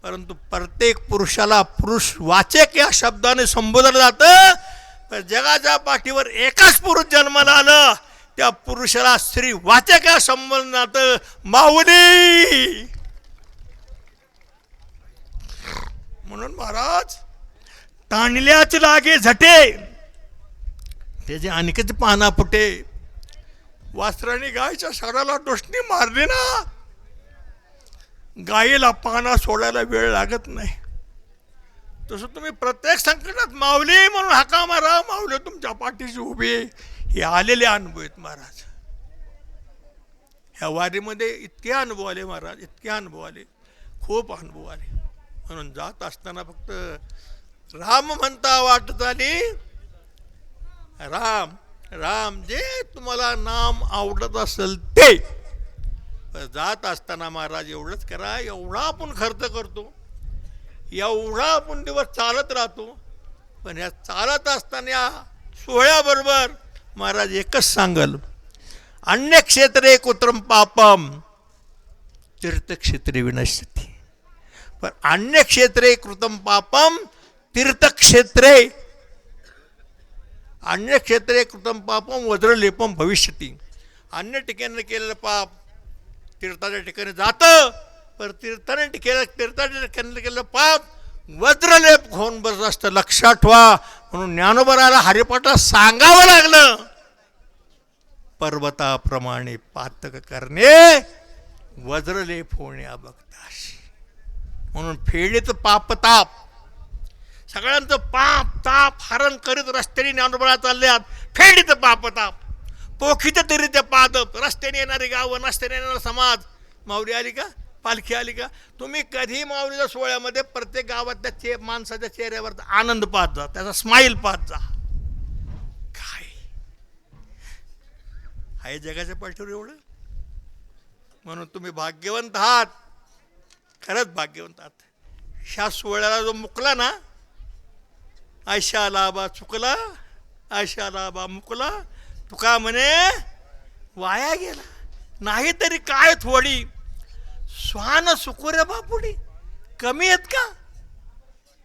Speaker 1: परंतु प्रत्येक पुरुषाला पुरुष वाचक या शब्दाने संबोधलं जातं. तर जगाच्या पाठीवर एकाच पुरुष जन्माला आलं, त्या पुरुषाला स्त्री वाचक या संबोधनात माऊली. म्हणून महाराज ताणल्याच लागे झटे, त्याचे आणखीच पाना फुटे. वासराने गायच्या शाळाला डोसणी मारली ना, गायीला पाना सोडायला वेळ लागत नाही. तसं तुम्ही प्रत्येक संकटात माऊली म्हणून हाका मारा, माऊली तुमच्या पाठीशी उभी. हे आलेले अनुभव आहेत महाराज. ह्या वारीमध्ये इतके अनुभव आले महाराज, इतके अनुभव आले, खूप अनुभव आले. म्हणून जात असताना फक्त राम म्हणता वाटत आली. राम राम जे तुम्हाला नाम आवडत असेल ते. जात असताना महाराज एवढंच करा, एवढा आपण खर्च करतो, एवढा आपण दिवस चालत राहतो, पण या चालत असताना या सोहळ्याबरोबर महाराज एकच सांगल, अन्य क्षेत्रे कुत्रम पापम तीर्थक्षेत्रे विनश्यति. पण अन्य क्षेत्रे कृतम पापम तीर्थक्षेत्रे, अन्य क्षेत्रे कृतम पापम वज्रलेपम भविष्यती. अन्य ठिकाणी केलेलं पाप तीर्थाच्या ठिकाणी जातं, पण तीर्थाच्या ठिकाणी केलेलं पाप वज्रलेप घेऊन बसत असतं, लक्षात ठेवा. म्हणून ज्ञानोबराला हरिपाठात सांगावं लागलं, पर्वताप्रमाणे पातक करणे वज्रलेप होणे अबगताशी. म्हणून फेडीत पापताप, सगळ्यांचं पाप ताप हरण करीत रस्त्याने ज्ञानोबरा चालल्यात. फेडीत पापताप, पोखीत तरी ते पादप, रस्त्याने येणारी गावं, रस्त्याने येणारा समाज. माऊली आली का, पालखी आली का, तुम्ही कधी माऊलीच्या सोहळ्यामध्ये प्रत्येक गावातल्या माणसाच्या चेहऱ्यावर आनंद पाहत जा, त्याचा स्माईल पाहत जा. काय आहे जगाच्या पाठीवर एवढं. म्हणून तुम्ही भाग्यवंत आहात, खरंच भाग्यवंत आहात. ह्या सोहळ्याला जो मुकला ना, आयशा लाभा चुकला, आयशा लाभा मुकला, तुका म्हणे वाया गेला. नाहीतरी काय थोडी स्वान सुकुरे बापुडी, कमी आहेत का?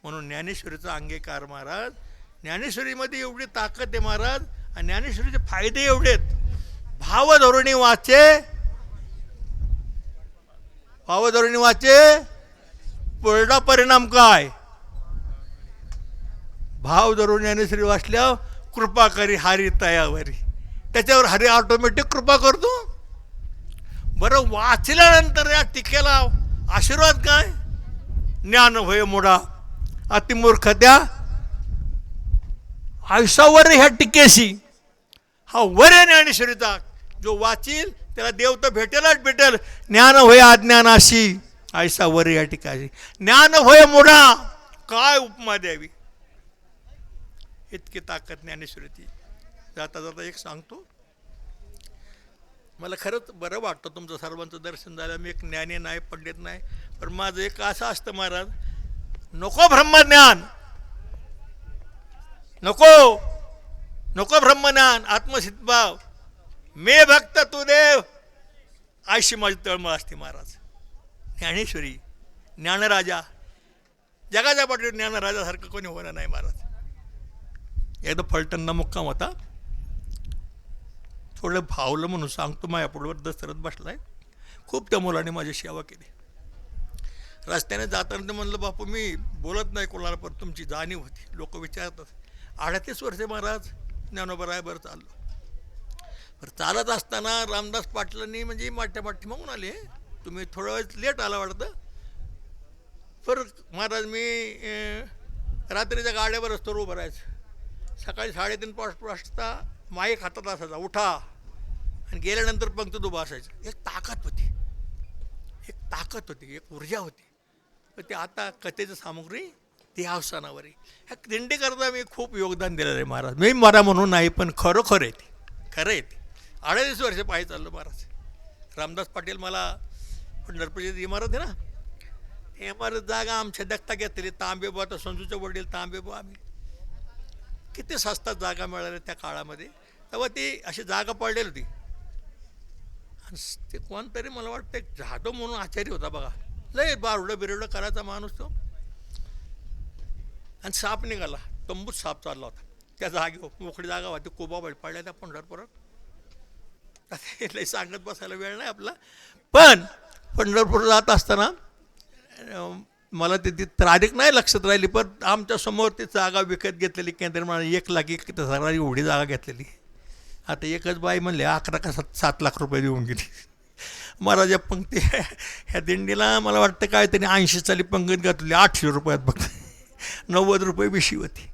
Speaker 1: म्हणून ज्ञानेश्वरीचा अंगीकार महाराज. ज्ञानेश्वरीमध्ये एवढी ताकद आहे महाराज, आणि ज्ञानेश्वरीचे फायदे एवढे आहेत. भावधोरणी वाचे, भावधोरणी वाचे, पडला परिणाम काय? भाव धरून ज्ञानेश्वरी वाचल्यावर कृपा करी हरी तयावरी, त्याच्यावर हरी ऑटोमॅटिक कृपा करतो. बरं, वाचल्यानंतर या टीकेला आशीर्वाद काय? ज्ञान होय मुडा अतिमूर्ख त्या आयुष्यावर ह्या टीकेशी. हा वर आहे ज्ञानेश्वरीचा. जो वाचील त्याला देव तर भेटेलच भेटेल. ज्ञान होय अज्ञानाशी आयसा वर या टीकाशी. ज्ञान होय मुडा, काय उपमा द्यावी? इतकी ताकद ज्ञानेश्वरीची. जाता जाता एक सांगतो, मला खरंच बरं वाटतं तुमचं सर्वांचं दर्शन झालं. मी एक ज्ञानी नाही, पंडित नाही, पण माझं एक असं असतं महाराज, नको ब्रह्मज्ञान, नको नको ब्रह्मज्ञान, आत्मसिद्धभाव, मे भक्त तू देव, आयशी माझी तळमळ असते महाराज. ज्ञानेश्वरी, ज्ञानराजा, जगाच्या पाठीवर ज्ञानराजासारखं कोणी होणार नाही महाराज. एकदा फलटणला मुक्काम होता. थोडं भावलं म्हणून सांगतो, माझ्यापुढवर दसरत बसलाय. खूप त्या मुलाने माझी सेवा केली. रस्त्याने जाताना ते म्हणलं, बापू मी बोलत नाही कोणाला, पण तुमची जाणीव होती. लोक विचारतात. 38 वर्षे महाराज ज्ञानोबा रायबर चाललो. बरं, चालत असताना रामदास पाटलांनी म्हणजे माझ्या पाठीमागून आले, तुम्ही थोडा वेळ लेट आला वाटतं. पर महाराज मी रात्रीच्या गाड्यावर असतो उभं राहायचं. सकाळी 3:30 वाजता माईक हातात असायचा, उठा, आणि गेल्यानंतर पंक्तीत उभं असायचं. एक ताकद होती, एक ताकद होती, एक ऊर्जा होती. पण ते आता कथेचं सामुग्री ती अवसानावर आहे. ह्या दिंडीकरता मी खूप योगदान दिलेलं आहे महाराज. मी मरा म्हणून नाही, पण खरोखर आहे ते, खरं आहे ते. 38 वर्ष पायी चाललो महाराज. रामदास पाटील मला पंढरपूरची इमारत आहे ना, ही इमारत जागा आमच्या दत्ता घेतलेली. तांबेबा, तर संजूचे वडील तांबेबा, आम्ही किती स्वस्तात जागा मिळाल्या त्या काळामध्ये. तेव्हा ती अशी जागा पडलेली होती. आणि ते कोणतरी मला वाटतं एक जाधव म्हणून आचार्य होता बघा, लय बारुडं बिरुडं करायचा माणूस तो. आणि साप निघाला, तंबूत साप चालला होता त्या जागेवर. मोकळी जागा होती, कोबा पडल्या त्या पंढरपुरात. लय सांगत बसायला वेळ नाही आपला. पण पंढरपूर जात असताना मला ती तारीख नाही लक्षात राहिली, पण आमच्या समोर ती जागा विकत घेतलेली केंद्र म्हणा 1 लाख सगळी एवढी जागा घेतलेली. आता एकच बाई म्हणले 11 का 7 लाख रुपये देऊन गेली. महाराज पंक्ती ह्या दिंडीला मला वाटतं काय त्यांनी 80 साली पंगत घातली 800 रुपयात, फक्त 90 रुपये बिशी होती.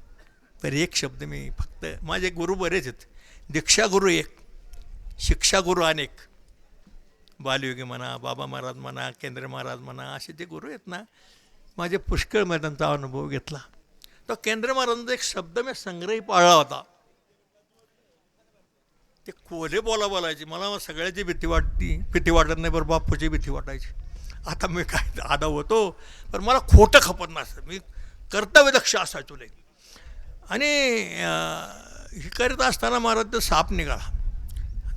Speaker 1: तर एक शब्द मी फक्त, माझे गुरु बरेच आहेत. दीक्षा गुरु एक, शिक्षा गुरु अनेक. बालयोगी म्हणा, बाबा महाराज म्हणा, केंद्र महाराज म्हणा, असे जे गुरु आहेत ना, माझे पुष्कळ मी त्यांचा अनुभव घेतला. तो केंद्र महाराजांचा एक शब्द मी संग्रही पाळला होता. ते कोले बोलायचे. मला सगळ्याची भीती वाटत नाही, बरं बापूची भीती वाटायची. आता मी काय आदा होतो, पण मला खोटं खपत नसतं. मी कर्तव्यदक्ष असायचो लई. आणि हे करीत असताना महाराज ते साप निघाला.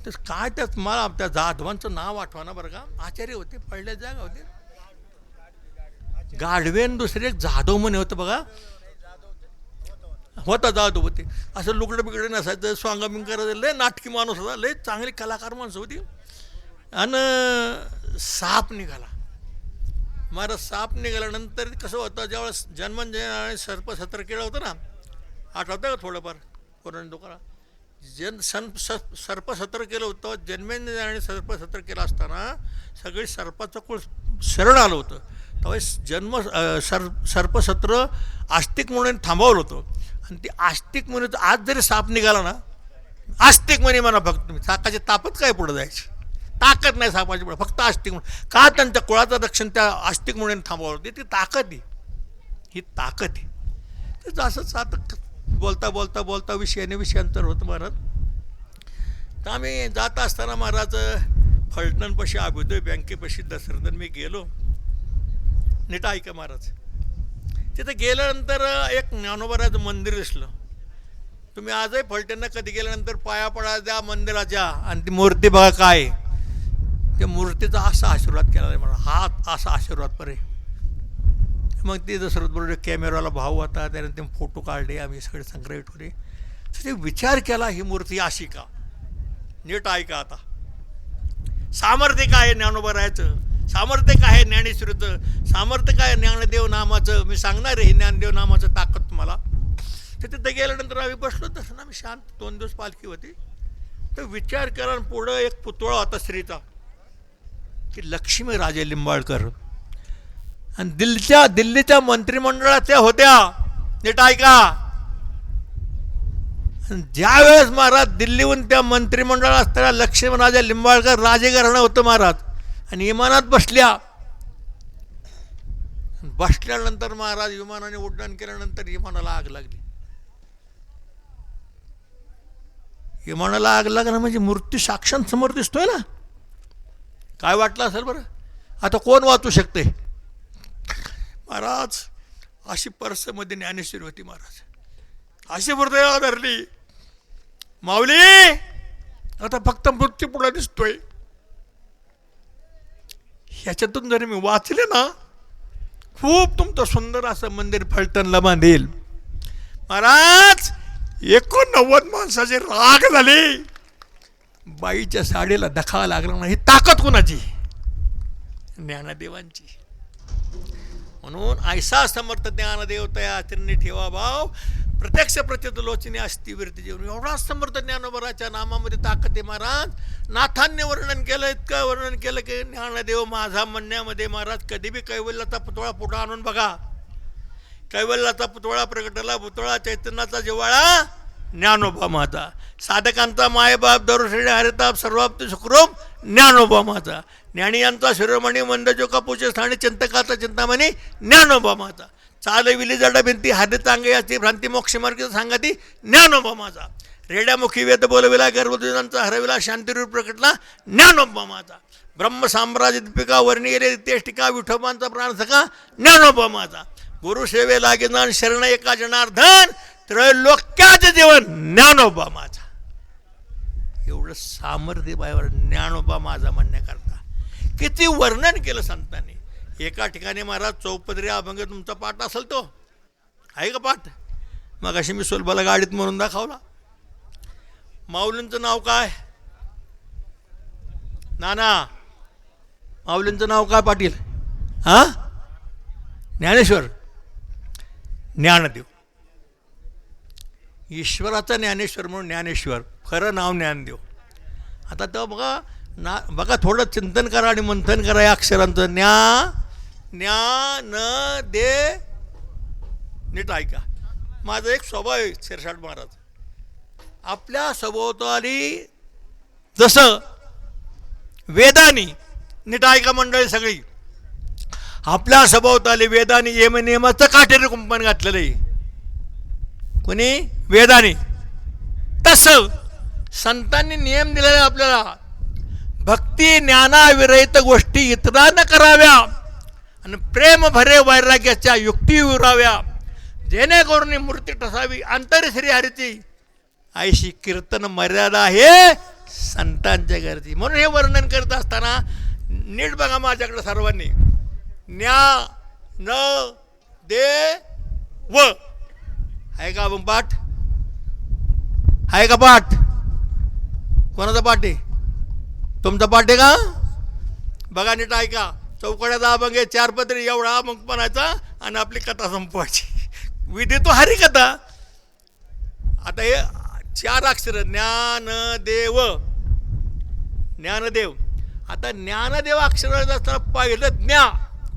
Speaker 1: तर काय त्यात मला त्या जाधवांचं नाव आठवणं बरं का, आचार्य होते, पडल्या जागा होते. गाढवेन दुसरे एक जाधव म्हणे होतं बघा, होता जाधव होते. असं लुगडं बिगडं नसायचं, स्वांगाबिंग करायचं. लय नाटकी माणूस होता, लय चांगली कलाकार माणसं होती. आणि साप निघाला. महाराज साप निघाल्यानंतर कसं होतं, ज्यावेळेस जन्मजय सर्पसत्र केलं होतं ना, आठवतं का थोडंफार कोरोना दुकाना सर्पसत्र केलं होतं. जन्मेंद्राने सर्पसत्र केलं असताना सगळी सर्पाचं कुळ शरण आलं होतं. त्यावेळेस सर्पसत्र आस्तिक म्हणून थांबवलं होतं. आणि ते आस्तिक म्हणून आज जरी साप निघाला ना, आस्तिक म्हणे म्हणा फक्त, तुम्ही सापाची ताकद काय पुढं जायची, ताकद नाही सापाची पुढं, फक्त आस्तिक म्हणून. का त्यांच्या कुळाचं रक्षण त्या आस्तिक म्हणून थांबवलं होतं. ती ताकद आहे, ही ताकद आहे. त्याचं असंच आता बोलता बोलता बोलता विषयांतर होतं महाराज. तर आम्ही जात असताना महाराज फलटणपाशी अभ्युदय बँकेपाशी दसरदन मी गेलो. नीट ऐका महाराज, तिथं गेल्यानंतर एक ज्ञानोबाराचं मंदिर दिसलं. तुम्ही आजही फलटणला कधी गेल्यानंतर पाया पडा त्या मंदिराच्या आणि ती मूर्ती बघा काय, त्या मूर्तीचा असा आशीर्वाद केला आहे मला, हात असा आशीर्वाद परे. मग ते दसरथबरोबर कॅमेराला भाव होता, त्याने ते फोटो काढले, आम्ही सगळे संग्रहित होते. तर ते विचार केला ही मूर्ती अशी का. नीट ऐका आता, सामर्थ्य काय आहे ज्ञानोबारायचं, सामर्थ्य काय आहे ज्ञानेश्वरीचं, सामर्थ्य काय ज्ञानदेव नामाचं. मी सांगणार आहे हे ज्ञानदेव नामाचं ताकद तुम्हाला. तर तिथं गेल्यानंतर आम्ही बसलो तसं ना, आम्ही शांत 2 दिवस पालखी होती. तर विचार करा, पुढं एक पुतळा होता स्त्रीचा की लक्ष्मीराजे लिंबाळकर, आणि दिल्लीच्या मंत्रिमंडळात त्या होत्या. नीट ऐका, ज्या वेळेस महाराज दिल्लीहून त्या मंत्रिमंडळात असताना लक्ष्मीराजे लिंबाळकर राजेघराणं होतं महाराज, आणि विमानात बसल्यानंतर महाराज विमानाने उड्डाण केल्यानंतर विमानाला आग लागली. विमानाला आग लागणं म्हणजे मृत्यू साक्षात समोर दिसतोय ना. काय वाटलं असेल बरं. आता कोण वाचू शकते महाराज. अशी पर्समध्ये ज्ञानेश्वरी होती महाराज, अशी हृदयाला धरली. माऊली आता फक्त मृत्यू पुढे दिसतोय. ह्याच्यातून जरी मी वाचले ना, खूप तुमचं सुंदर असं मंदिर फलटणला बांधेल. महाराज 89 माणसाचे राग झाले, बाईच्या साडीला धक्का लागला ना. ही ताकद कुणाची? ज्ञानदेवांची. म्हणून ऐसा समर्थ ज्ञानदेव तया तिने ठेवा भाव, प्रत्यक्ष प्रचित लोचने असती विरती जीवन. एवढा समर्थ ज्ञानोबराच्या नामामध्ये ताकद आहे महाराज. नाथांनी वर्णन केलं, इतकं वर्णन केलं की ज्ञानदेव माझा म्हणण्यामध्ये महाराज कधी बी कैवल्याचा पुतळा पुढं आणून बघा. कैवल्याचा पुतळा प्रगटला, पुतळा चैतन्याचा जिव्हाळा ज्ञानोबा माझा. साधकांचा मायबाप दरुश्रेणी हरिताप सर्वाप्ती सुखरूप ज्ञानोबा माझा. ज्ञानी यांचा शिरोमणी मंदजोका पूजे स्थानी चिंतकाचा चिंतामणी ज्ञानोबा माझा. चालविली जडा भिंती हादे चांगे याची भ्रांती मोक्ष मार्ग सांगती ज्ञानोबा माझा. रेड्यामुखी वेद बोलविला गर्भदुजांचा हरविला शांतिरूप प्रकटला ज्ञानोबा माझा. ब्रह्मसाम्राज्य दीपिका वर्णिले तेष्टिका विठोबांचा प्राण सखा ज्ञानोबा माझा. गुरुसेवे लागेनान शरण एका जनार्दन त्रैलोक्याचे जीवन ज्ञानोबा माझा. एवढं सामर्थ्य बायावर ज्ञानोबा माझा म्हणण्याकरता किती वर्णन केलं संतांनी. एका ठिकाणी महाराज चौपदरी अभंग तुमचा पाठ असेल तो आहे का पाठ? मग अशी मी सोलबाला गाडीत म्हणून दाखवला. माऊलींचं नाव काय? नाना माऊलींचं नाव काय पाटील? हां ज्ञानेश्वर, ज्ञानदेव. ईश्वराचा ज्ञानेश्वर म्हणून ज्ञानेश्वर, खरं नाव ज्ञानदेव. आता तर बघा थोडं चिंतन करा आणि मंथन करा या अक्षरांचं. ज्ञान दे. नीट ऐका, माझा एक स्वभाव आहे शिरसाट महाराज. आपल्या सभोवताली जसं वेदानी, नीट ऐका मंडळी सगळी, आपल्या सभोवताली वेदानी यमनियमाचं काटेरी कुंपण घातलेलं आहे. कोणी? वेदानी. तसं संतांनी नियम दिलेला आहे आपल्याला. भक्ती ज्ञानाविरहित गोष्टी इतरांना कराव्या आणि प्रेम भरे वैराग्याच्या युक्ती उराव्या, जेणेकरून मूर्ती ठसावी अंतरी श्री हरीची. ऐशी कीर्तन मर्यादा आहे संतांच्या घरची. म्हणून हे वर्णन करत असताना नीट बघा माझ्याकडे सर्वांनी. ज्ञान देव आहे का मग पाठ? आहे का पाठ? कोणाचा पाठ आहे? तुमचा पाठ आहे का? बघा नीट ऐका. चौकड्याचा अभंग आहे, 4 पदरी एवढा अभंग म्हणायचा आणि आपली कथा संपवायची. विधी तो हरिकथा. आता हे 4 अक्षर ज्ञानदेव, ज्ञानदेव. आता ज्ञानदेव अक्षर असताना पहिलं ज्ञा.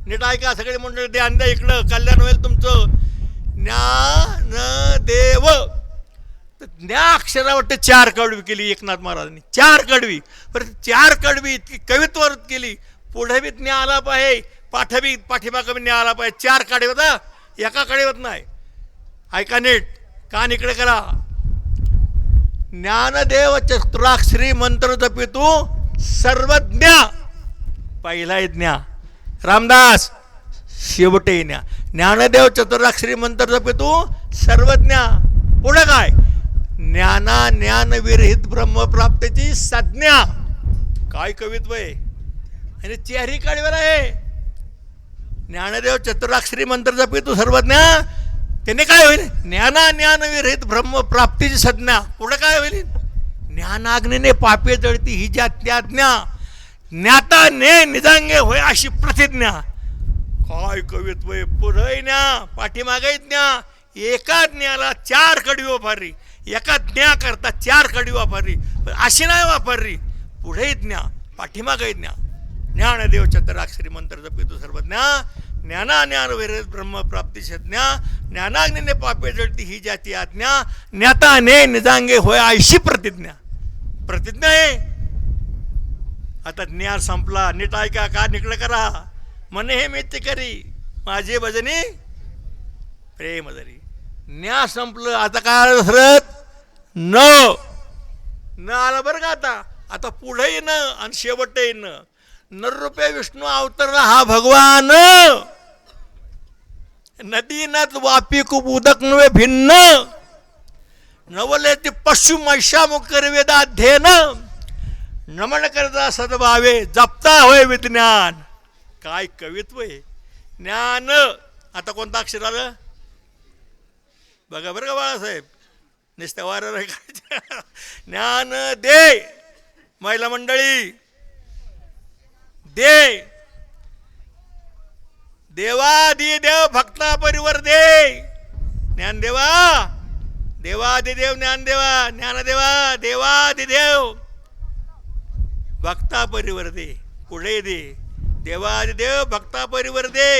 Speaker 1: नीट ऐका सगळे मंडळी, ध्यान द्या इकडं, कल्याण होईल तुमचं. ज्ञानदेव. ज्ञा अक्षरावरती 4 कडवी केली एकनाथ महाराजांनी. 4 कडवी. परत 4 कडवी इतकी कवित्वावर केली. पुढे बी ज्ञा आला पाहिजे, पाठीमागं बी ज्ञा आला पाहिजे. 4 कडे होता, एका कडेवत नाही. ऐका नीट, कान इकडे करा. ज्ञानदेव चतुराक्षरी मंत्र जपितू सर्वज्ञ. पहिला आहे ज्ञा. रामदास शेवटे ज्ञा. ज्ञानदेव चतुराक्षरी मंत्र जपे तू सर्वज्ञ. पुढं काय? ज्ञाना ज्ञान विरहित ब्रह्मप्राप्तीची संज्ञा. काय कवित्व आहे आणि चारही काळीवर आहे. ज्ञानदेव चतुराक्षरी मंत्र जपे तू सर्वज्ञ. त्याने काय होईल? ज्ञाना ज्ञान विरहित ब्रह्मप्राप्तीची संज्ञा. पुढं काय होईल? ज्ञानाग्नीने पापे जळती ही ज्ञा. ज्ञाता ने निजांगे होय अशी प्रतिज्ञा. काय कवित्व आहे. पुढे ज्ञा पाठीमागे ज्ञा. एका ज्ञाला चार कडी वापरली. एका ज्ञा करता चार कडी वापरली. अशी नाही वापरली. पुढे ज्ञा पाठीमागे ज्ञा. ज्ञानदेव चतुराक्षरी मंत्र जपितो सर्वज्ञ. ज्ञाना ज्ञान विरहित ब्रह्मप्राप्ती संज्ञा. ज्ञानाग्नीने पापे जळती ही ज्याची आज्ञा. ज्ञाता ने निजांगे होय अशी प्रतिज्ञा. प्रतिज्ञा आहे. आता ज्ञान संपला. नीट ऐका का निकळ करा. मने हे मित्य करी माझे भजनी प्रेम धरी. ज्ञान संपलं. आता काय हरत न आलं बरं का. आता पुढेही न आणि शेवटही न. नररूपे विष्णू अवतरला हा भगवान. नदी नद वापी खूप उदक नव्हे भिन्न. नवले ती पशु महिषामुख वेदाध्ययन. नमन करता सद्भावे जपता होय विज्ञान. काय कवित्व आहे. ज्ञान. आता कोणतं अक्षर आलं बघा बरं का बाळासाहेब. नुसत्या वारं राहायचं. ज्ञान दे महिला मंडळी दे. देवादिदेव भक्ता परिवर दे. ज्ञानदेवा देवादिदेव ज्ञानदेवा ज्ञानदेवा देवादिदेव भक्ता परिवर दे. पुढे दे. देवादिदेव भक्ता परिवर दे.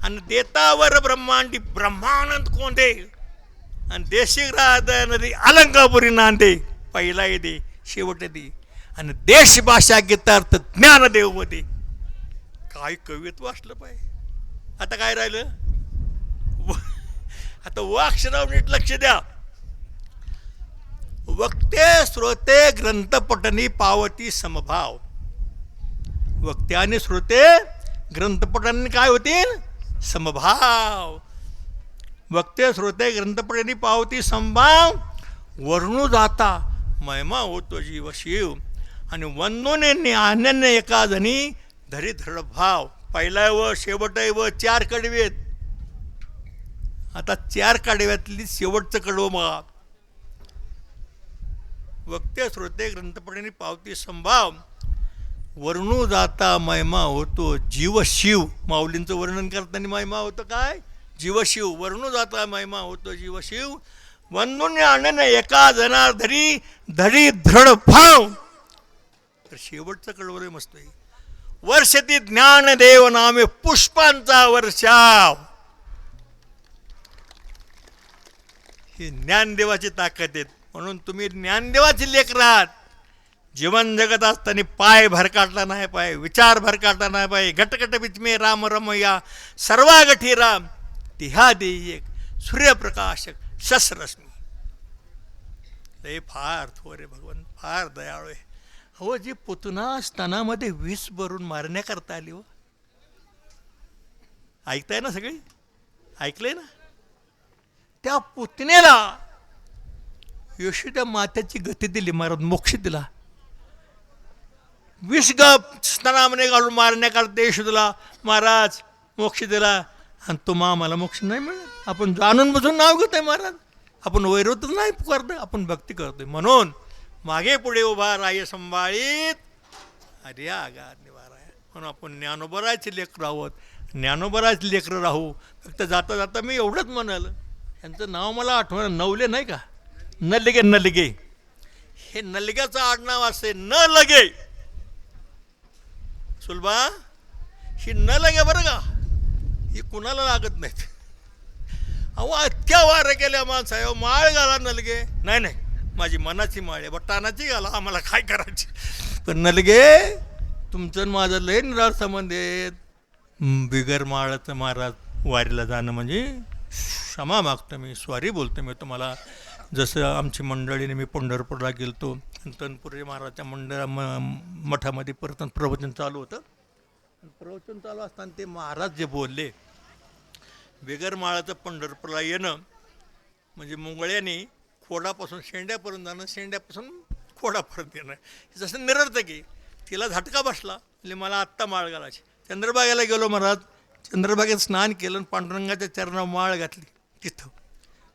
Speaker 1: आणि देतावर ब्रह्मांडी ब्रह्मानंद कोण दे. आणि देशिक राहत नदी अलंकापुरी नांदे. पहिला दे शेवट दे. आणि देश भाषा गीतार्थ ज्ञानदेव मध्ये. काय कवित्व असलं पाहिजे. आता काय राहिलं. आता व अक्षरावर नीट लक्ष द्या. वक्ते श्रोते ग्रंथपटनी पावती समभाव. वक्ते आणि श्रोते ग्रंथपटांनी काय होतील समभाव. वक्ते श्रोते ग्रंथपटांनी पावती समभाव. वर्णू जाता महिमा होतो जीव शिव. आणि वंदोने अनन्य एका जणी धरी धड भाव. पहिला व शेवट व चार कडवेत. आता चार कडव्यातली शेवटचं कडवं मग. वक्ते श्रोते ग्रंथपटांनी पावती संभाव. वर्णू जाता महिमा होतो जीव शिव. माऊलींचं वर्णन करताना महिमा होतं काय जीव शिव. वर्णू जाता महिमा होतो जीव शिव. वंदोने अनन्य एका जना धरी धडी धड भाव. तर शेवटचं कडवं मस्त आहे. वर्षती ज्ञानदेव नामे पुष्पांचा वर्षाव. ही ज्ञानदेवाची ताकद आहेत. म्हणून तुम्ही ज्ञानदेवाची लेकरं आहात. जीवन जगत असताना पाय भरकाटला नाही पाय. विचार भरकाटला नाही पाय. घटघट बिचमे राम रमया सर्वा गठी राम. तिहा देई एक सूर्यप्रकाशक शस्त्रश्मी. लय फार थोर आहे भगवान. फार दयाळू आहे. हो जी पुतना स्तनामध्ये विष भरून मारण्याकरता आली. हो ऐकताय ना सगळी. ऐकलंय ना. त्या पुतनेला यशोदा मात्याची गती दिली. महाराज मोक्ष दिला. विष स्तनामध्ये घालून मारण्याकरता यशोदाला महाराज मोक्ष दिला. आणि तो आम्हाला मोक्ष नाही मिळत. आपण जाणून बसून नाव घेतोय महाराज. आपण वैरोतच नाही करतोय. आपण भक्ती करतोय. म्हणून मागे पुढे उभा राय संभाळीत अरे आगात निवारा. म्हणून आपण ज्ञानोबराचे लेकरं आहोत. ज्ञानोबराचे लेकरं राहू. फक्त जाता जाता मी एवढंच म्हणाल. यांचं नाव मला आठवण. नवले नाही का. नलगे. नलगे हे नलग्याचं आडनाव असे. न लगे सुलभा ही न लगे बरं का. ही कुणाला लागत नाहीत. अहो अख्ख्या वाऱ्या केल्या माणसा. माळ घाला नलगे. नाही नाही माझी मनाची माळ आहे. बट्टानाची घाला. आम्हाला काय करायची. पण नलगे तुमचं माझं लय निराळ संबंध आहेत. बिगर माळाचं महाराज वारीला जाणं म्हणजे क्षमा मागतो मी. सॉरी बोलतो मी तुम्हाला. जसं आमची मंडळीने मी पंढरपूरला गेलतो. तनपुरे महाराजच्या मठामध्ये परत प्रवचन चालू होतं. प्रवचन चालू असताना ते महाराज जे बोलले बिगर माळाचं पंढरपूरला येणं म्हणजे मुंगळ्याने खोडापासून शेंड्यापर्यंत जाणं, शेंड्यापासून खोडापर्यंत येणं, जसं निरर्थक आहे. तिला झटका बसला, म्हणजे मला आत्ता माळ घालायची. चंद्रभागेला गेलो महाराज, चंद्रभागेत स्नान केलं आणि पांडुरंगाच्या चरणावर माळ घातली. तिथं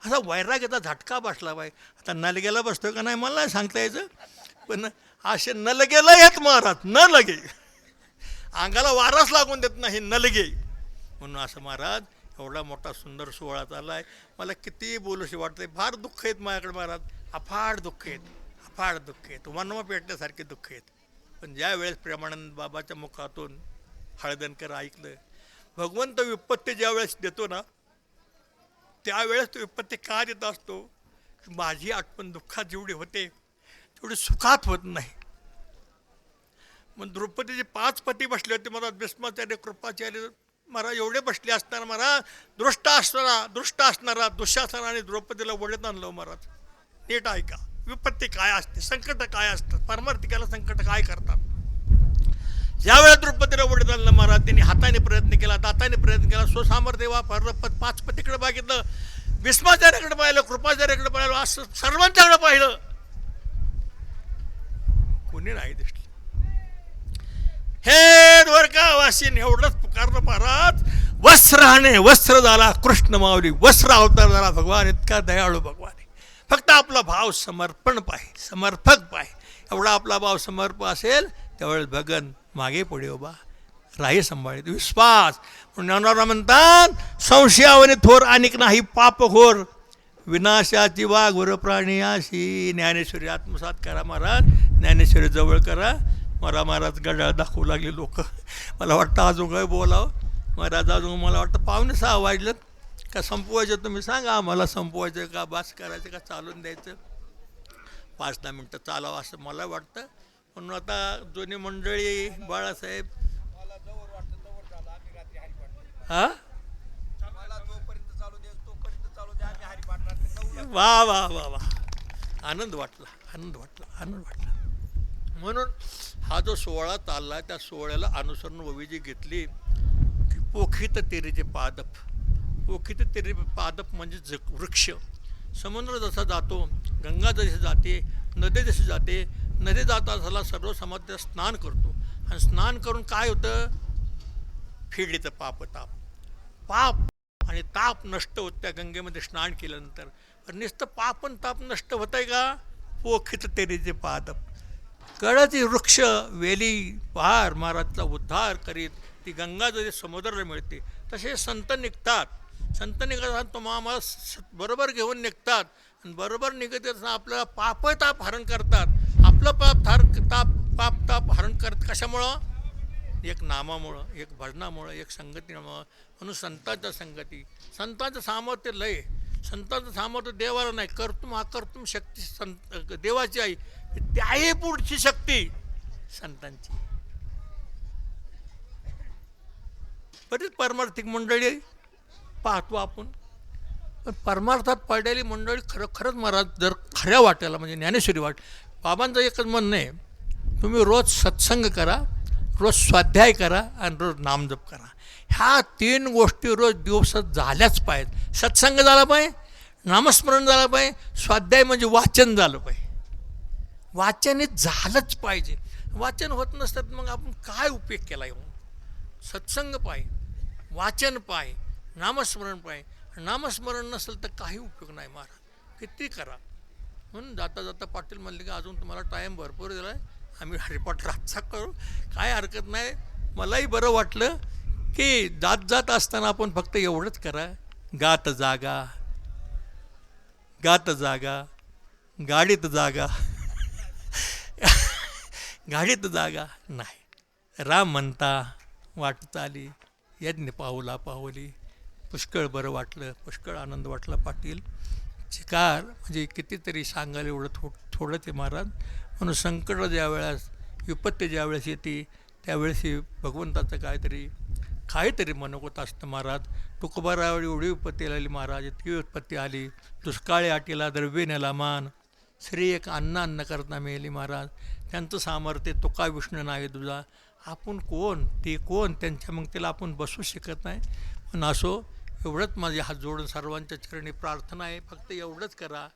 Speaker 1: असा वैराग्याचा झटका बसला बाई. आता नलगेला बसतो का नाही मला नाही सांगता यायचं, पण असे नलगेला येत महाराज, न लगे अंगाला वाराच लागून देत नाही नलगे. म्हणून असं महाराज एवढा मोठा सुंदर सोहळा चालला आहे. मला किती बोलूशी वाटतंय. फार दुःख आहेत माझ्याकडे महाराज, अफाट दुःख आहेत, अफाट दुःख आहेत, वनवा पेटण्यासारखे दुःख आहेत. पण ज्या वेळेस प्रेमानंद बाबाच्या मुखातून हळदणकर ऐकलं, भगवंत विपत्ती ज्या वेळेस देतो ना, त्यावेळेस तो विपत्ती का देत असतो, माझी आठवण दुःखात जेवढी होते तेवढी सुखात होत नाही. मग द्रौपदीचे 5 पती बसले होते महाराज, भीष्माचार्य, कृपाचार्य महाराज एवढे बसले असताना महाराज दृष्ट असणारा दुःशासन आणि द्रौपदीला वडीत आणलं महाराज. नीट ऐका, विपत्ती काय असते, संकट काय असतात, परमार्थिकाला संकट काय करतात. ज्यावेळेस द्रौपदीला वडीत आणलं महाराज, त्यांनी हाताने प्रयत्न केला, दाताने प्रयत्न केला, स्वसामर्थ्य वापरलं, 5 पतीकडे बघितलं, भीष्माचार्याकडे पाहिलं, कृपाचार्याकडे पाहिलं, असं सर्वांच्याकडे पाहिलं, कोणी नाही दिसलं. हे द्वारकावासीन एवढंच पुकारलं महाराज, वस्त्र झाला कृष्ण माऊली, वस्त्र अवतार झाला भगवान, इतका दयाळू भगवान आहे. फक्त आपला भाव समर्पण पाहिजे, समर्पक पाहिजे. एवढा आपला भाव समर्पक असेल त्यावेळेस भगन मागे पुढे उभा राही सांभाळीत विश्वास. म्हणून म्हणतात संशयावने थोर अनेक नाही पापखोर, विनाशाची वाघ प्राणी अशी. ज्ञानेश्वरी आत्मसात करा महाराज, ज्ञानेश्वरी जवळ करा. महाराज गडाळ दाखवू लागले लोक. मला वाटतं अजून काय बोलावं महाराज, अजून मला वाटतं 5:45 वाजलं का संपवायचं. तुम्ही सांगा आम्हाला संपवायचं का बास करायचं का चालून द्यायचं. 5-10 मिनटं चालावं असं मला वाटतं. म्हणून आता जुनी मंडळी बाळासाहेब हा वा वा वा वा, आनंद वाटला. म्हणून हा जो सोहळा चालला त्या सोहळ्याला अनुसरून ववीजी घेतली की पोखित तेरीचे पादप. पोखित तेरी पादप म्हणजे वृक्ष. समुद्र जसा जातो, गंगा जशी जाते, नदी जशी जाते, नदी जाता झाला सर्व समाज स्नान करतो. आणि स्नान करून काय होतं, फिडीचं पाप आणि ताप नष्ट होत त्या गंगेमध्ये स्नान केल्यानंतर. पण नुसतं पाप आणि ताप नष्ट होत आहे का, पोखित तेरीचे पादप. कळाची वृक्ष वेली पहार महाराजचा उद्धार करीत ती गंगा जरी समुद्राला मिळते. तसे संत निघतात, तुम्हाला आम्हाला बरोबर घेऊन निघतात. आणि बरोबर निघत असताना आपल्याला ताप हरण करतात. आपलं पाप हरण करत कशामुळं, एक नामामुळं, एक भजनामुळं, एक संगतीमुळं. म्हणून संतांच्या संगती, संतांचं सामर्थ्य लय. संतांचं सामर्थ्य देवाला नाही, अकर्तुम शक्ती देवाची आई, त्याही पुढची शक्ती संतांची. बरीच परमार्थिक मंडळी पाहतो आपण, पण परमार्थात पडलेली मंडळी खरंच महाराज जर खऱ्या वाट्याला म्हणजे ज्ञानेश्वरी वाट. बाबांचं एकच म्हणणं आहे, तुम्ही रोज सत्संग करा, रोज स्वाध्याय करा आणि रोज नामजप करा. ह्या 3 गोष्टी रोज दिवसात झाल्याच पाहिजेत. सत्संग झाला पाहिजे, नामस्मरण झालं पाहिजे, स्वाध्याय म्हणजे वाचन झालं पाहिजे. वाचन हे झालंच पाहिजे. वाचन होत नसतं मग आपण काय उपयोग केला येऊन. सत्संग पाहिजे, वाचन पाहिजे, नामस्मरण पाहिजे. नामस्मरण नसेल तर काही उपयोग नाही महाराज, किती करा. म्हणून जाता पाटील म्हणले की अजून तुम्हाला टाईम भरपूर दिला आहे, आम्ही हरिपाठ रातचा करू, काय हरकत नाही. मलाही बरं वाटलं की जात असताना आपण फक्त एवढंच करा, गात जागा गाडीत जागा नाही. राम म्हणता वाट चाली, यज्ञ पाहुली. पुष्कळ बरं वाटलं, पुष्कळ आनंद वाटला. पाटील चिकार म्हणजे कितीतरी सांगायला एवढं थोडं ते महाराज. म्हणून संकट ज्या वेळेस, विपत्ती ज्या वेळेस येते त्यावेळेस भगवंताचं काहीतरी मनोगत असतं महाराज. तुकोबारावर एवढी विपत्ती आली महाराज, इतकी विपत्ती आली. दुष्काळी आटीला द्रव्य नेला मान, श्री एक अन्न करता मेली महाराज. त्यांचं सामर्थ्य तुका विष्णू नाही तुझा. आपण कोण ते कोण त्यांच्या मग त्याला आपण बसू शकत नाही. पण असो, एवढंच माझे हात जोडून सर्वांच्या चरणी प्रार्थना आहे. फक्त एवढंच करा,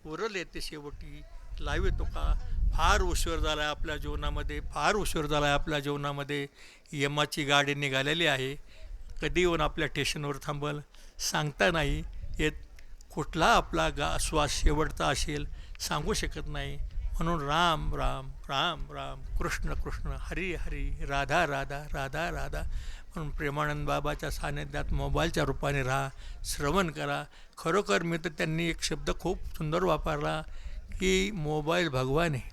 Speaker 1: उरल येते शेवटी लावे तो का. फार उशीर झाला आहे आपल्या जीवनामध्ये, फार उशीर झाला आहे आपल्या जीवनामध्ये. यमाची गाडी निघालेली आहे, कधी येऊन आपल्या स्टेशनवर थांबल सांगता नाही येत. कुठला आपला श्वास शेवटचा असेल सांगू शकत नाही. म्हणून राम राम राम राम, कृष्ण कृष्ण, हरी हरी, राधा राधा, राधा राधा. म्हणून प्रेमानंद बाबाच्या सानिध्यात मोबाईलच्या रूपाने राहा, श्रवण करा. खरोखर मी तर त्यांनी एक शब्द खूप सुंदर वापरला की मोबाईल भगवान आहे,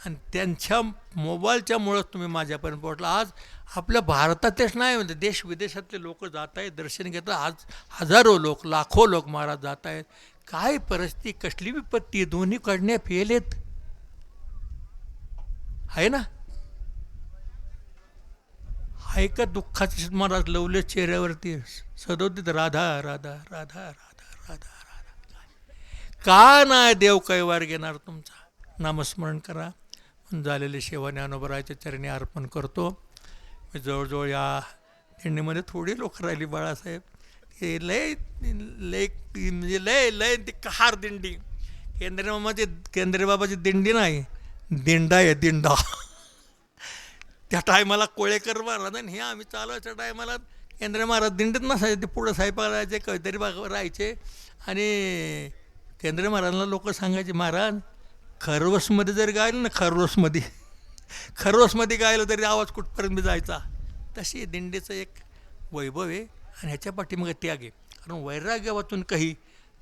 Speaker 1: आणि त्यांच्या मोबाईलच्यामुळंच तुम्ही माझ्यापर्यंत पोहोचला. आज आपल्या भारतातच नाही म्हणजे देश विदेशातले लोक जात आहेत, दर्शन घेतात. आज हजारो लोक, लाखो लोक महाराज जात आहेत. काय परिस्थिती, कसली विपत्ती, दोन्ही कडण्या फेल आहेत, आहे ना. आहे का दुःखाचे महाराज लवले चेहऱ्यावरती सदोदित राधा राधा राधा राधा राधा राधा. का नाही देव कैवार घेणार तुमचा. नामस्मरण करा. झालेले सेवा ज्ञानोबरायच्या चरणी अर्पण करतो. मी जवळजवळ या दिंडीमध्ये थोडी लोक राहिली बाळासाहेब. हे लय लय म्हणजे लय लय ती कहार दिंडी. केंद्रे बाबाची दिंडी नाही, दिंडा आहे दिंडा. त्या टायमाला कोळेकर महाराज आणि हे आम्ही चालवायच्या टायमाला केंद्रे महाराज दिंडीत नसायचे, ते पुढं साहेबाला राहायचे, कधीतरी राहायचे. आणि केंद्रे महाराजांना लोक सांगायचे, महाराज खरवसमध्ये जर गायलं ना, खरवसमध्ये गायलं तरी आवाज कुठपर्यंत जायचा. तशी दिंडीचं एक वैभव आहे. आणि ह्याच्या पाठीमागे त्याग आहे. कारण वैराग्य वाचून काही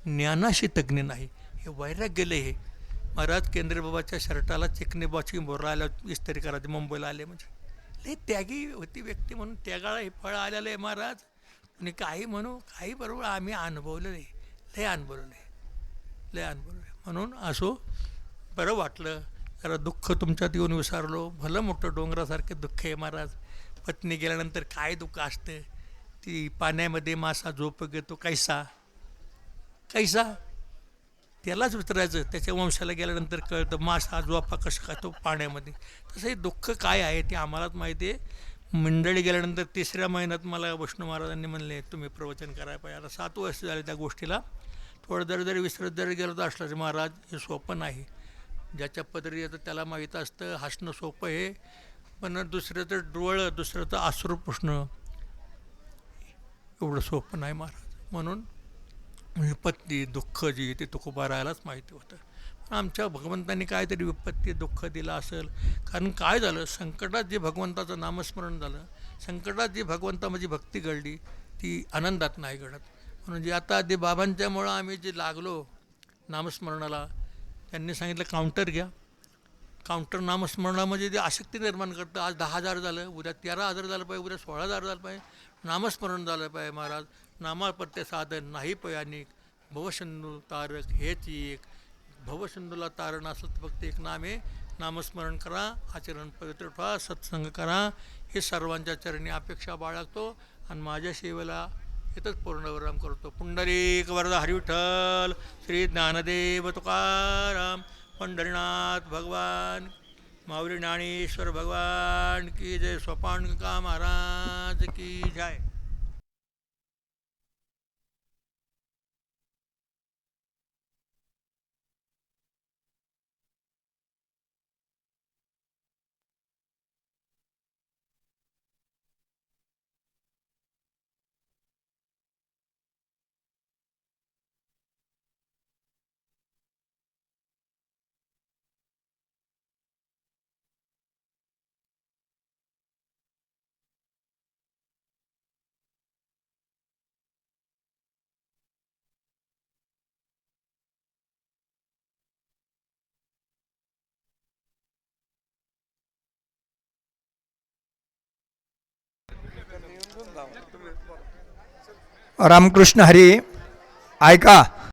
Speaker 1: ज्ञानाशी तज्ञ नाही, हे वैराग्य लय हे. महाराज केंद्रे बाबाच्या शर्टाला चिकनेबाची बोरायला इस्त्री करायचे मुंबईला आले म्हणजे लय त्यागी होती व्यक्ती. म्हणून त्यागाला हे फळ आलेलं आहे महाराज. आणि काही म्हणू काही बरोबर आम्ही अनुभवलेलं आहे, लय अनुभवलेलं आहे, लय अनुभवलं आहे. म्हणून असो, बरं वाटलं. जरा दुःख तुमच्यात येऊन विसरलो. भलं मोठं डोंगरासारखं दुःख आहे महाराज. पत्नी गेल्यानंतर काय दुःख असतं. ती पाण्यामध्ये मासा झोप घेतो कैसा कैसा, त्यालाच विचारायचं. त्याच्या वंशाला गेल्यानंतर कळतं मासा झोपा कसं खातो पाण्यामध्ये. तसं हे दुःख काय आहे ते आम्हालाच माहिती आहे. मंडळी गेल्यानंतर 3ऱ्या महिन्यात मला विष्णू महाराजांनी म्हणले तुम्ही प्रवचन करायला पाहिजे. आता 7 वर्ष झाले त्या गोष्टीला. थोडं जरी विसरत जरी गेलं तर असलं महाराज हे सोपं नाही. ज्याच्या पदरी येतं त्याला माहीत असतं हसणं सोपं आहे, पण दुसरं तर डोळं, दुसरं तर अश्रू पुसणं एवढं सोपं नाही महाराज. म्हणून विपत्ती दुःख जी ते तुकोबारायलाच माहिती होतं. पण आमच्या भगवंतांनी काहीतरी विपत्ती दुःख दिलं असेल. कारण काय झालं, संकटात जे भगवंताचं नामस्मरण झालं, संकटात जी भगवंतामध्ये भक्ती घडली ती आनंदात नाही घडत. म्हणून जे आता जे बाबांच्यामुळं आम्ही जे लागलो नामस्मरणाला, त्यांनी सांगितलं काउंटर घ्या. काउंटर नामस्मरणामध्ये जे आसक्ती निर्माण करतं. आज 10,000 झालं, उद्या 13,000 झालं पाहिजे, उद्या 16,000 झालं पाहिजे. नामस्मरण झालं पाहिजे महाराज. नामापत्य साधन नाही पयानिक, भवसिंधू तारक हेच एक. भवसिंधूला तारण असलं तर फक्त एक नाम आहे. नामस्मरण करा, आचरण पवित्र ठेवा, सत्संग करा. हे सर्वांच्या चरणी अपेक्षा बाळगतो आणि माझ्या सेवेला इथंच पूर्णविराम करतो. पुंडलिक वरदा हरी विठ्ठल, श्री ज्ञानदेव तुकाराम, पंढरीनाथ भगवान, माऊली ज्ञानेश्वर भगवान की जय. स्वपानका महाराज की जय.
Speaker 2: रामकृष्ण हरी. ऐका,